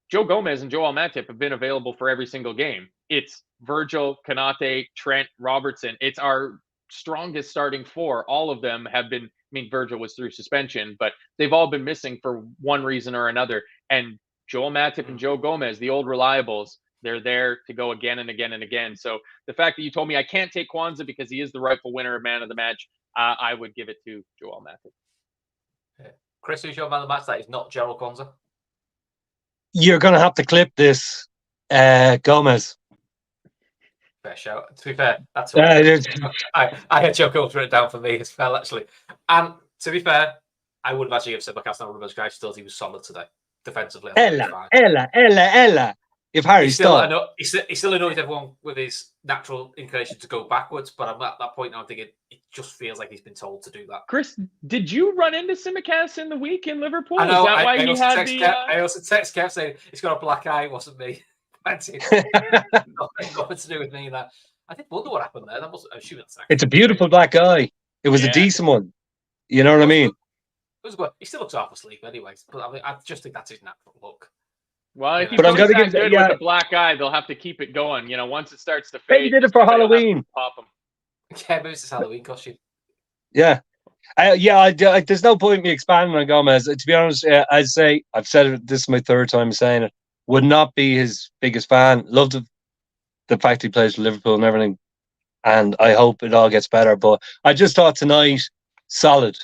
Joe Gomez and Joel Matip have been available for every single game. It's Virgil, Konate, Trent, Robertson. It's our strongest starting four. All of them have been, Virgil was through suspension, but they've all been missing for one reason or another. And Joel Matip and Joe Gomez, the old reliables, they're there to go again and again and again. So the fact that you told me I can't take Kwanzaa because he is the rightful winner of man of the match, I would give it to Joel Matip. Chris, who's your man of the match that is not Gerald Kwanzaa? You're going to have to clip this, Gomez. Fair shout. To be fair, that's all. I had Joe Gomez written down for me as well, actually. And to be fair, I would have actually given Simba Castle one of those guys. Still, he was solid today, defensively. Ella. If Harry's still, he still annoys everyone with his natural inclination to go backwards. But I'm at that point now, I'm thinking it just feels like he's been told to do that. Chris, did you run into Tsimikas in the week in Liverpool? I know. Is that why he had the? I also text Kev saying he's got a black eye. It wasn't me. Nothing to do with me. That I did wonder what happened there. That was. It's a beautiful black eye. It was a decent one. You know what I mean? It was good. He still looks half asleep, anyways. But I just think that's his natural look. Well, if I'm going to get good with a black eye, they'll have to keep it going. Once it starts to fade. They did it for Halloween. Pop him. Yeah, maybe it's his Halloween costume. Yeah. There's no point in me expanding on Gomez. To be honest, I'd say, I've said it, this is my third time saying it, would not be his biggest fan. Loved the fact he plays for Liverpool and everything. And I hope it all gets better. But I just thought tonight, solid.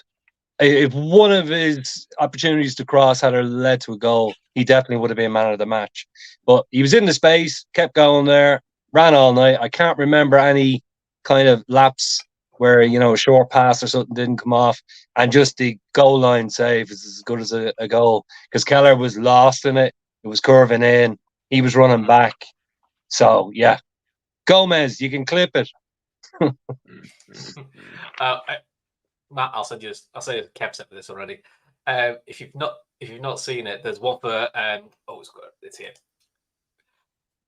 If one of his opportunities to cross had led to a goal, he definitely would have been man of the match. But he was in the space, kept going there, ran all night. I can't remember any kind of lapse where, a short pass or something didn't come off. And just the goal line save is as good as a goal. Because Keller was lost in it. It was curving in. He was running back. So, yeah. Gomez, you can clip it. Matt, I'll send you this. I'll say Kev sent me this already. If you've not seen it, there's one for it's here.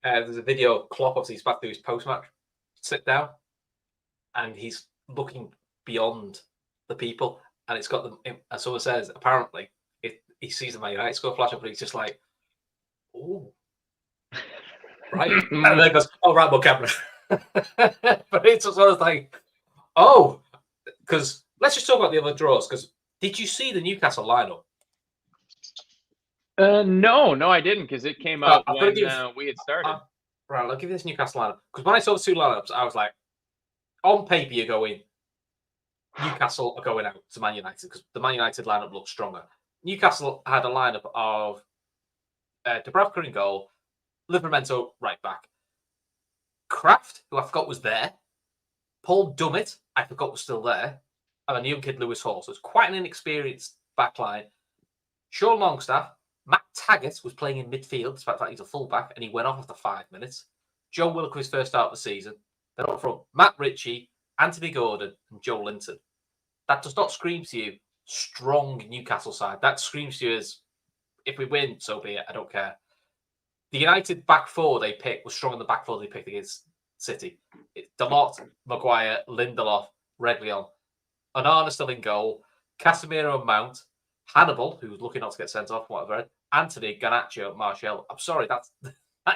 There's a video of Klopp, obviously he's back to his post-match sit down, and he's looking beyond the people, and it's got them. And someone says apparently he sees the Man United score flash up, and he's just like, "Oh, right," and then goes, "Oh, right, well, camera." But it's sort of like, "Oh," because. Let's just talk about the other draws, because did you see the Newcastle lineup? No, I didn't, because it came out when we had started. Right, I'll give you this Newcastle lineup. Because when I saw the two lineups, I was like, on paper, you're going, Newcastle are going out to Man United, because the Man United lineup looks stronger. Newcastle had a lineup of Dubravka in goal, Livramento right back, Kraft, who I forgot was there, Paul Dummett, I forgot was still there, and then the young kid Lewis Hall. So it's quite an inexperienced backline. Sean Longstaff, Matt Taggart was playing in midfield, despite the fact he's a fullback, and he went off after 5 minutes. Joe Willock for his first start of the season. Then up front, Matt Ritchie, Anthony Gordon, and Joe Linton. That does not scream to you strong Newcastle side. That screams to you as, if we win, so be it. I don't care. The United back four they picked was strong in the back four they picked against City. It's Dalot, Maguire, Lindelof, Reguilon. Onana still in goal. Casemiro and Mount. Hannibal, who's looking not to get sent off, whatever. Anthony, Garnacho, Martial. I'm sorry, that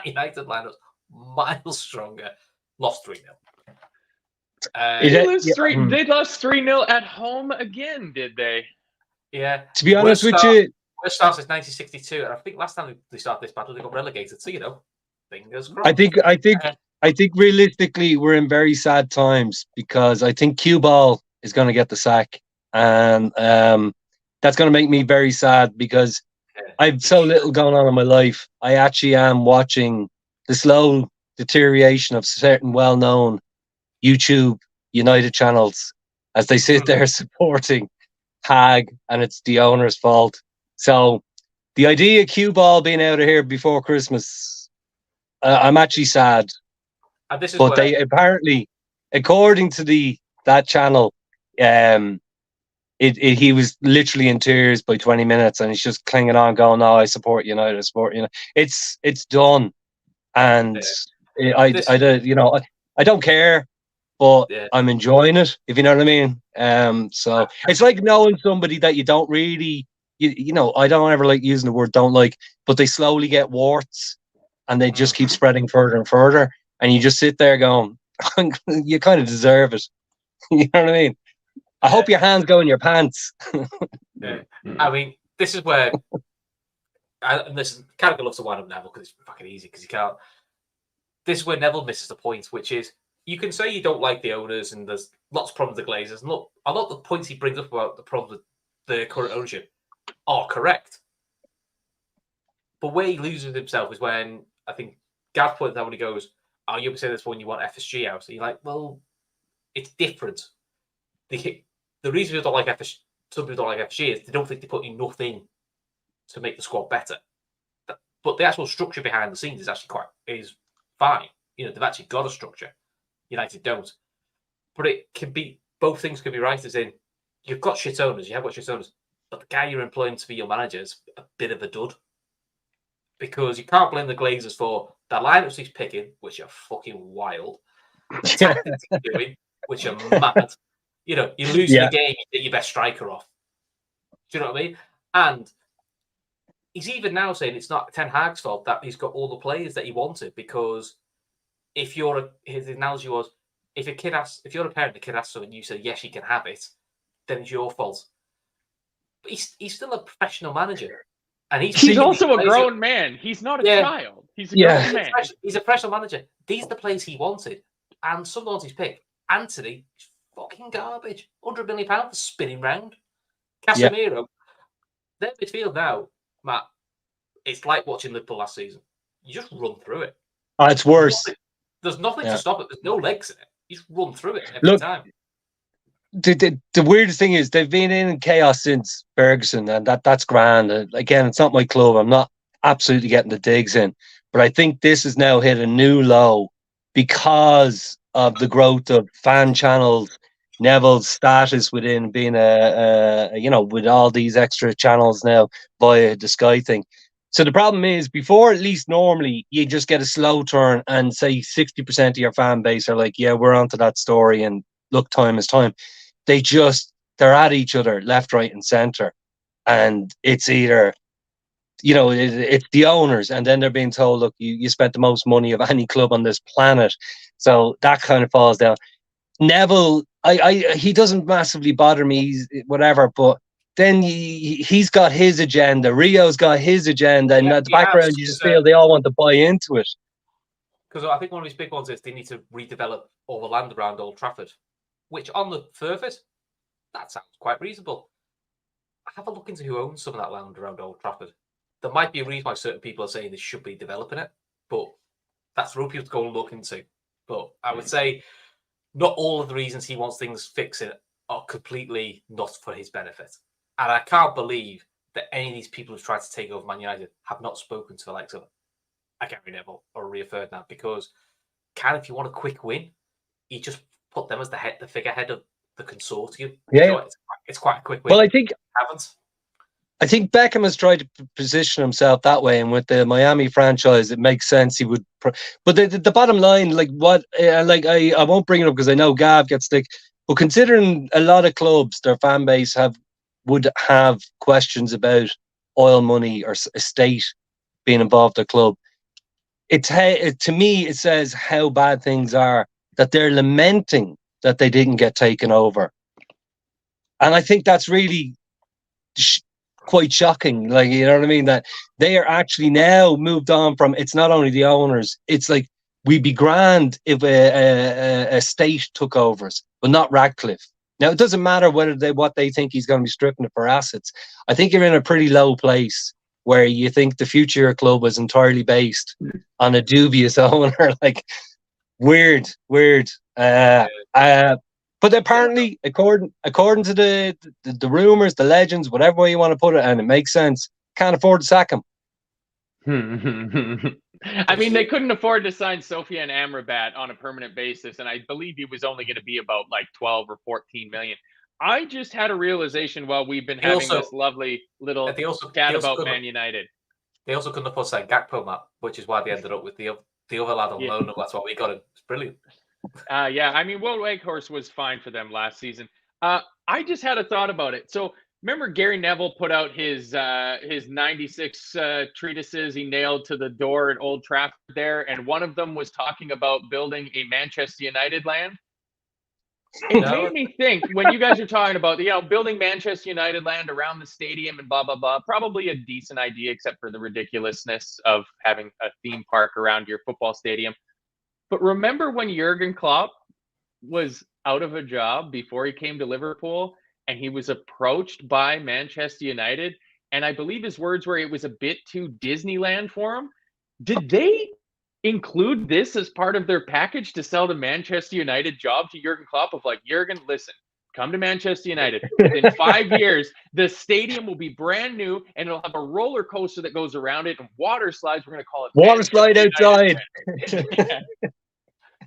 United lineup's miles stronger. Lost 3-0. They lost 3-0 at home again, did they? Yeah. To be honest with you, first start since 1962, and I think last time they started this battle, they got relegated. So fingers crossed. I think realistically we're in very sad times because I think Cue Ball is going to get the sack, and that's going to make me very sad because I've so little going on in my life. I actually am watching the slow deterioration of certain well-known YouTube United channels as they sit there supporting Hag, and it's the owner's fault. So the idea of Cue Ball being out of here before Christmas, I'm actually sad. And this is but they apparently, according to that channel, he was literally in tears by 20 minutes, and he's just clinging on, going, "No, I support United. I support United." It's done, and I don't care, but I'm enjoying it. If you know what I mean. So it's like knowing somebody that you don't really, I don't ever like using the word "don't like," but they slowly get warts, and they just keep spreading further and further, and you just sit there going, "You kind of deserve it." You know what I mean? I hope your hands go in your pants. I mean, this is where Carragher loves to wind up Neville because it's fucking easy because he can't. This is where Neville misses the point, which is you can say you don't like the owners and there's lots of problems with the Glazers. And look, a lot of the points he brings up about the problems with the current ownership are correct. But where he loses himself is when I think Gav pointed out when he goes, "Oh, you'll be saying this when you want FSG out." So you're like, well, it's different. The reason people don't like FSG, some people don't like FSG is they don't think they put enough in to make the squad better. But the actual structure behind the scenes is actually is fine. They've actually got a structure. United don't. But it can be, both things can be right, as in, you've got shit owners, you have got shit owners, but the guy you're employing to be your manager is a bit of a dud. Because you can't blame the Glazers for the lineups he's picking, which are fucking wild, the tactics he's doing, which are mad. You lose the game, you get your best striker off. Do you know what I mean? And he's even now saying it's not Ten Hag's fault that he's got all the players that he wanted, because his analogy was, if you're a parent, the kid asks something, and you say yes, you can have it, then it's your fault. But he's still a professional manager, and he's also a grown man. He's not a child. He's a grown man. He's a professional manager. These are the players he wanted, and some of the ones he's picked. Anthony, fucking garbage. £100 million for spinning round. Casemiro, their midfield now, Matt, it's like watching Liverpool last season. You just run through it. It's worse. There's nothing to stop it. There's no legs in it. You just run through it every time. The weirdest thing is they've been in chaos since Ferguson, and that's grand. Again, it's not my club. I'm not absolutely getting the digs in, but I think this has now hit a new low because of the growth of fan channels, Neville's status within being with all these extra channels now via the Sky thing. So the problem is, before, at least normally, you just get a slow turn and say 60% of your fan base are like, yeah, we're onto that story, and look, time is time. They're at each other left, right, and centre. And it's either, it's the owners, and then they're being told, look, you spent the most money of any club on this planet. So that kind of falls down. Neville, he doesn't massively bother me, whatever, but then he's got his agenda. Rio's got his agenda, and at the background, you just feel they all want to buy into it. Because I think one of his big ones is they need to redevelop all the land around Old Trafford, which on the surface, that sounds quite reasonable. Have a look into who owns some of that land around Old Trafford. There might be a reason why certain people are saying they should be developing it, but that's for people to go and look into. But I would say not all of the reasons he wants things fixing are completely not for his benefit. And I can't believe that any of these people who've tried to take over Man United have not spoken to the likes of Gary Neville or Rio Ferdinand, because if you want a quick win, you just put them as the figurehead of the consortium. Yeah. So it's quite a quick win. Well, I think Beckham has tried to position himself that way, and with the Miami franchise, it makes sense he would. But the bottom line, I won't bring it up because I know Gav gets stick. But considering a lot of clubs, their fan base would have questions about oil money or estate being involved at club. To me, it says how bad things are that they're lamenting that they didn't get taken over, and I think that's really quite shocking. Like, you know what I mean? That they are actually now moved on from. It's not only the owners. It's like we'd be grand if a state took over us, but not Radcliffe. Now it doesn't matter what they think he's going to be stripping it for assets. I think you're in a pretty low place where you think the future of your club was entirely based on a dubious owner. Like weird. But apparently, according to the rumors, the legends, whatever way you want to put it, and it makes sense, can't afford to sack him. I mean, they couldn't afford to sign Sofian Amrabat on a permanent basis, and I believe he was only going to be about like 12 or 14 million. I just had a realization while we've been having this lovely little chat about Man United. They also couldn't afford to sign Gakpo, Matt, which is why they ended up with the other lad on loan. That's why we got him. It's brilliant. I mean, Will Weghorst was fine for them last season. I just had a thought about it. So remember Gary Neville put out his 96 treatises he nailed to the door at Old Trafford there, and one of them was talking about building a Manchester United land. It made me think when you guys are talking about building Manchester United land around the stadium and blah blah blah. Probably a decent idea, except for the ridiculousness of having a theme park around your football stadium. But remember when Jurgen Klopp was out of a job before he came to Liverpool, and he was approached by Manchester United, and I believe his words were it was a bit too Disneyland for him. Did they include this as part of their package to sell the Manchester United job to Jurgen Klopp? Of like, Jurgen, listen, come to Manchester United. Within 5 years, the stadium will be brand new, and it'll have a roller coaster that goes around it and water slides. We're going to call it water slide outside.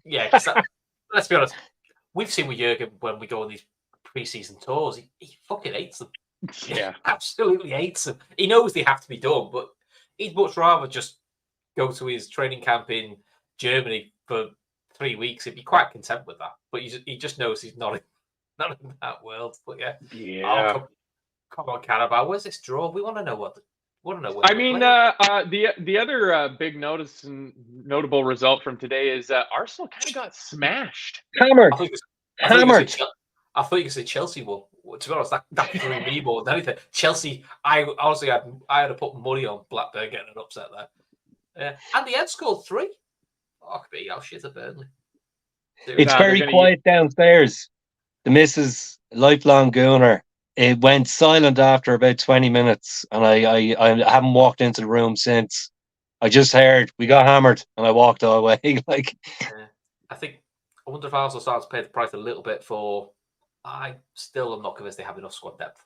Yeah, let's be honest. We've seen with Jurgen when we go on these pre-season tours, he fucking hates them. Yeah, absolutely hates them. He knows they have to be done, but he'd much rather just go to his training camp in Germany for 3 weeks. He'd be quite content with that. But he just knows he's not in that world. But yeah. Come on, Carabao. Where's this draw? We want to know what. I mean, the other big notable result from today is Arsenal kind of got smashed. Hammered. I thought you could say Chelsea won. To be honest, that threw me more than anything. Chelsea, I honestly had to put money on Blackburn getting an upset there. And the end scored 3. Oh, could be how shit at Burnley. It's very quiet downstairs. The missus, lifelong gooner. It went silent after about 20 minutes, and I haven't walked into the room since. I just heard we got hammered, and I walked all the way. I wonder if Arsenal starts to pay the price a little bit for. I still am not convinced they have enough squad depth.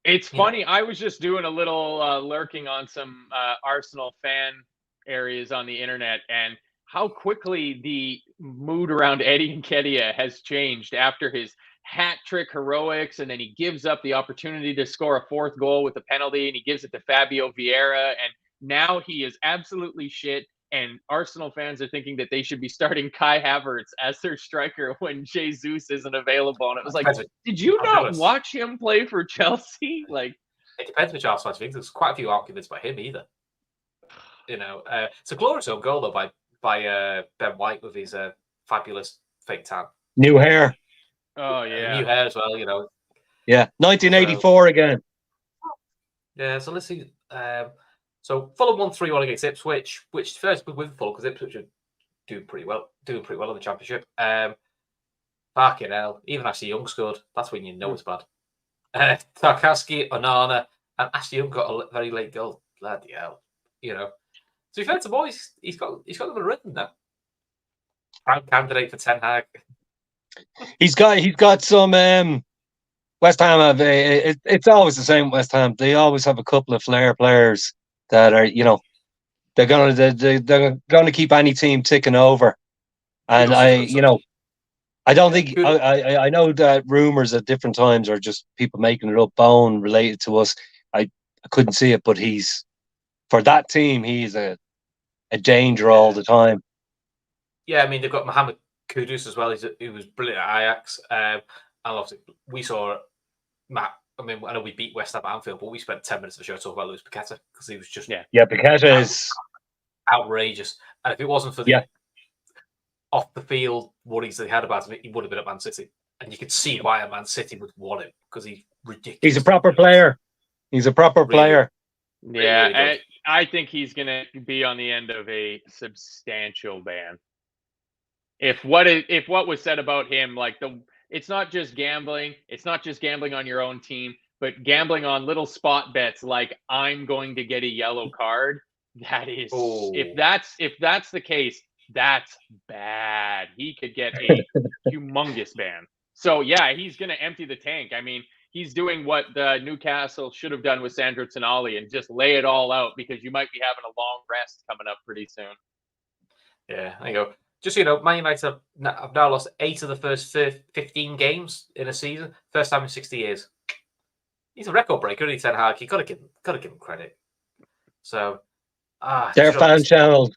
It's funny. I was just doing a little lurking on some Arsenal fan areas on the internet, and how quickly the mood around Eddie Nketiah has changed after his hat trick heroics, and then he gives up the opportunity to score a 4th goal with a penalty, and he gives it to Fabio Vieira, and now he is absolutely shit. And Arsenal fans are thinking that they should be starting Kai Havertz as their striker when Jesus isn't available. And it was like, did you not watch him play for Chelsea? Like, it depends which Arsenal fans think. There's quite a few arguments by him either. It's a glorious own goal though by Ben White with his fabulous fake tan, new hair. Oh yeah, new hair as well. Yeah, 1984 again. Yeah, so let's see. So Fulham won 3-1 against Ipswich, which first good with Fulham because Ipswich are doing pretty well in the Championship. Fucking hell, even Ashley Young scored. That's when you know it's bad. Tarkowski, Onana, and Ashley Young got a very late goal. Bloody hell, To be fair to boys, he's got them a rhythm now. prime candidate for Ten Hag. He's got some West Ham have it's always the same. West Ham, they always have a couple of flair players that are, they're gonna keep any team ticking over. And I don't think I know that rumors at different times are just people making it up, bone related to us. I couldn't see it, but he's for that team. He's a danger all the time. Yeah, I mean they've got Mohamed Kudus as well. He was brilliant at Ajax. And obviously we saw Matt. I mean, I know we beat West Ham at Anfield, but we spent 10 minutes of the show talking about Luis Paqueta because he was just Paqueta is outrageous. And if it wasn't for the off the field worries that he had about him, he would have been at Man City. And you could see why Man City would want him because he's ridiculous. He's a proper player. He's a proper player. Yeah, really I think he's going to be on the end of a substantial ban. If what was said about him, like it's not just gambling. It's not just gambling on your own team, but gambling on little spot bets like I'm going to get a yellow card. That is, if that's the case, that's bad. He could get a humongous ban. So yeah, he's going to empty the tank. I mean, he's doing what the Newcastle should have done with Sandro Tonali and just lay it all out because you might be having a long rest coming up pretty soon. Yeah, there you go. Just so you know, Man United have now lost 8 of the first 15 games in a season. First time in 60 years. He's a record breaker, isn't he, Ten Hag? You gotta give him credit. So their fan channel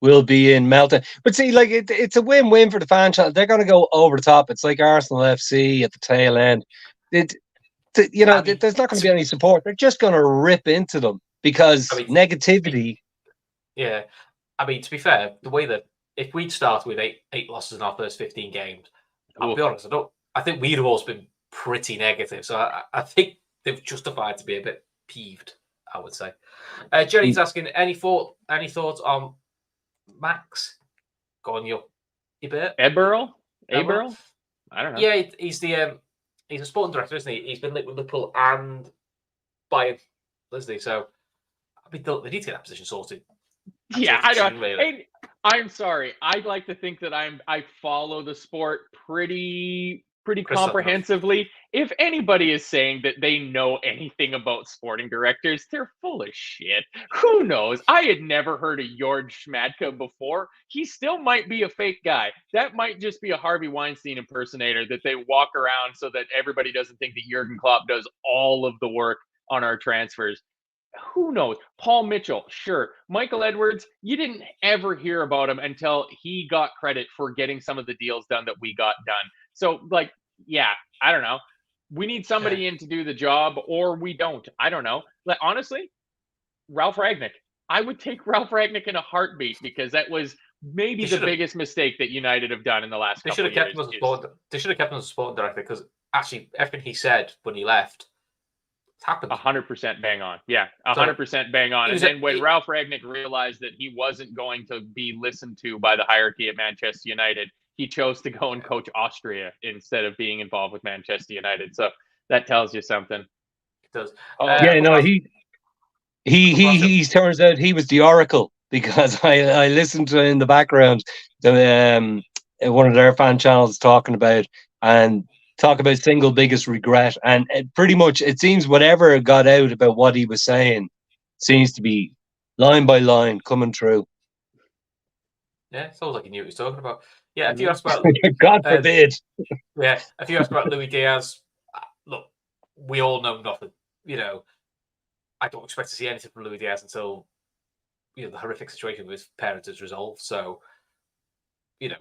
will be in meltdown. But see, like it's a win-win for the fan channel. They're gonna go over the top. It's like Arsenal FC at the tail end. There's not going to be any support. They're just going to rip into them because negativity. Yeah, I mean, to be fair, the way that if we'd started with eight losses in our first 15 games, I'll be honest, I think we'd have also been pretty negative. So I think they've justified to be a bit peeved, I would say. Jerry's asking, any thoughts on Max? Go on, your bit. Edburl? I don't know. Yeah, he's a sporting director, isn't he? He's been linked with Liverpool and Bayern, isn't he? So I mean, they need to get that position sorted. Yeah, I don't. Really. I'm sorry. I'd like to think that I follow the sport pretty comprehensively. If anybody is saying that they know anything about sporting directors, they're full of shit. Who knows? I had never heard of Jörg Schmadtke before. He still might be a fake guy. That might just be a Harvey Weinstein impersonator that they walk around so that everybody doesn't think that Jurgen Klopp does all of the work on our transfers. Who knows? Paul Mitchell, sure. Michael Edwards, you didn't ever hear about him until he got credit for getting some of the deals done that we got done. So, like, yeah, I don't know. We need somebody in to do the job, or we don't. I don't know. Like, honestly, Ralph Ragnick. I would take Ralph Ragnick in a heartbeat because that was maybe the biggest mistake that United have done in the last couple of years. They should have kept him as a sporting director because actually everything he said when he left happened. 100% bang on. Yeah, 100% bang on. And then when Ralph Ragnick realized that he wasn't going to be listened to by the hierarchy at Manchester United, he chose to go and coach Austria instead of being involved with Manchester United. So that tells you something. It does. He turns out he was the oracle because I listened to in the background one of their fan channels talking about single biggest regret, and pretty much it seems whatever got out about what he was saying seems to be line by line coming true. Yeah, sounds like he knew what he was talking about. Yeah, if you ask about God forbid. Yeah, if you ask about Luis Diaz, look, we all know nothing. I don't expect to see anything from Luis Diaz until the horrific situation with his parents is resolved. So, there's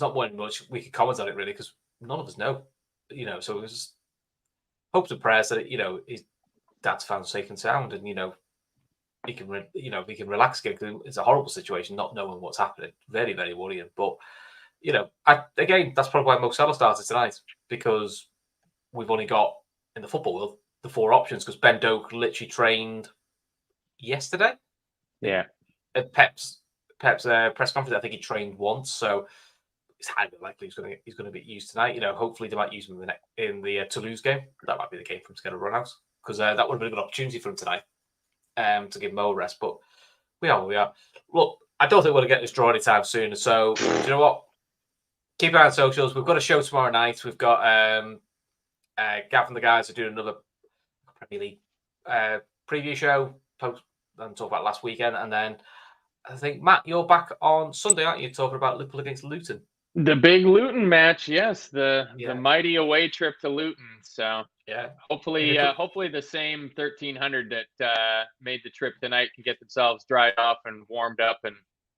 not much we could comment on it really because none of us know. So it was hopes and prayers that his dad's found safe and sound, and he can relax again because it's a horrible situation not knowing what's happening. Very, very worrying. But again, that's probably why Mo Salah started tonight because we've only got in the football world the 4 options because Ben Doak literally trained yesterday. Yeah. At Pep's press conference, I think he trained once, so it's highly likely he's going to be used tonight. Hopefully they might use him in the Toulouse game. That might be the game for him to get a run out because that would have been a good opportunity for him tonight to give Mo a rest. But we are. Look, I don't think we're going to get this draw anytime soon. So, do you know what? Keep an eye on socials. We've got a show tomorrow night. We've got Gav and the guys are doing another Premier League preview show and talk about last weekend. And then I think, Matt, you're back on Sunday, aren't you? Talking about Liverpool against Luton. The big Luton match, yes. The mighty away trip to Luton. So hopefully the same 1,300 that made the trip tonight can get themselves dried off and warmed up and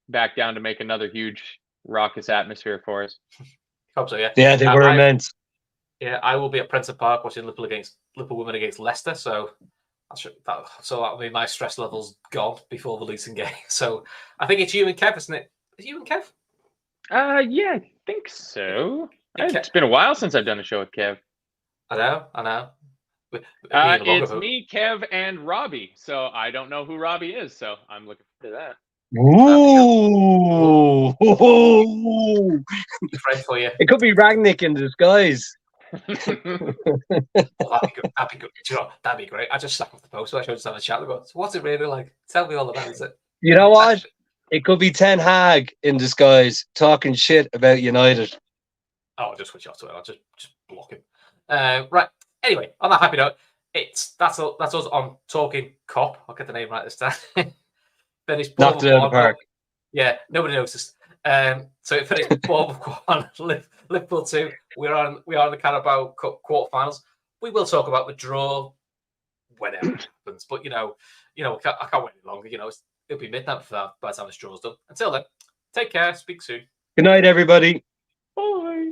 back down to make another huge raucous atmosphere for us. Hope so, yeah. Yeah, they were immense. Yeah, I will be at Prenton Park watching Liverpool women against Leicester. So that'll be my stress levels gone before the Luton game. So I think it's you and Kev, isn't it? Is it you and Kev? Yeah, I think so. It's been a while since I've done a show with Kev. I know. It's me, Kev, and Robbie. So I don't know who Robbie is. So I'm looking forward to that. Ooh. Friend for you. It could be Ragnick in disguise. That'd be good. That'd be good. Do you know, that'd be great. I just slapped off the post. So I should just have a chat. So what's it really like? Tell me all about it. You know what? It could be Ten Hag in disguise talking shit about United. Oh, I'll just switch off to it. I'll just block him. Right. Anyway, on that happy note, that's us on Talkin Kop. I'll get the name right this time. Finished Knocked it out of the park. Yeah, nobody noticed. So it finished Bournemouth 1, Liverpool 2. We are in the Carabao Cup quarterfinals. We will talk about the draw whenever it happens, but I can't wait any longer. It'll be midnight by the time this draw's done. Until then, take care. Speak soon. Good night, everybody. Bye.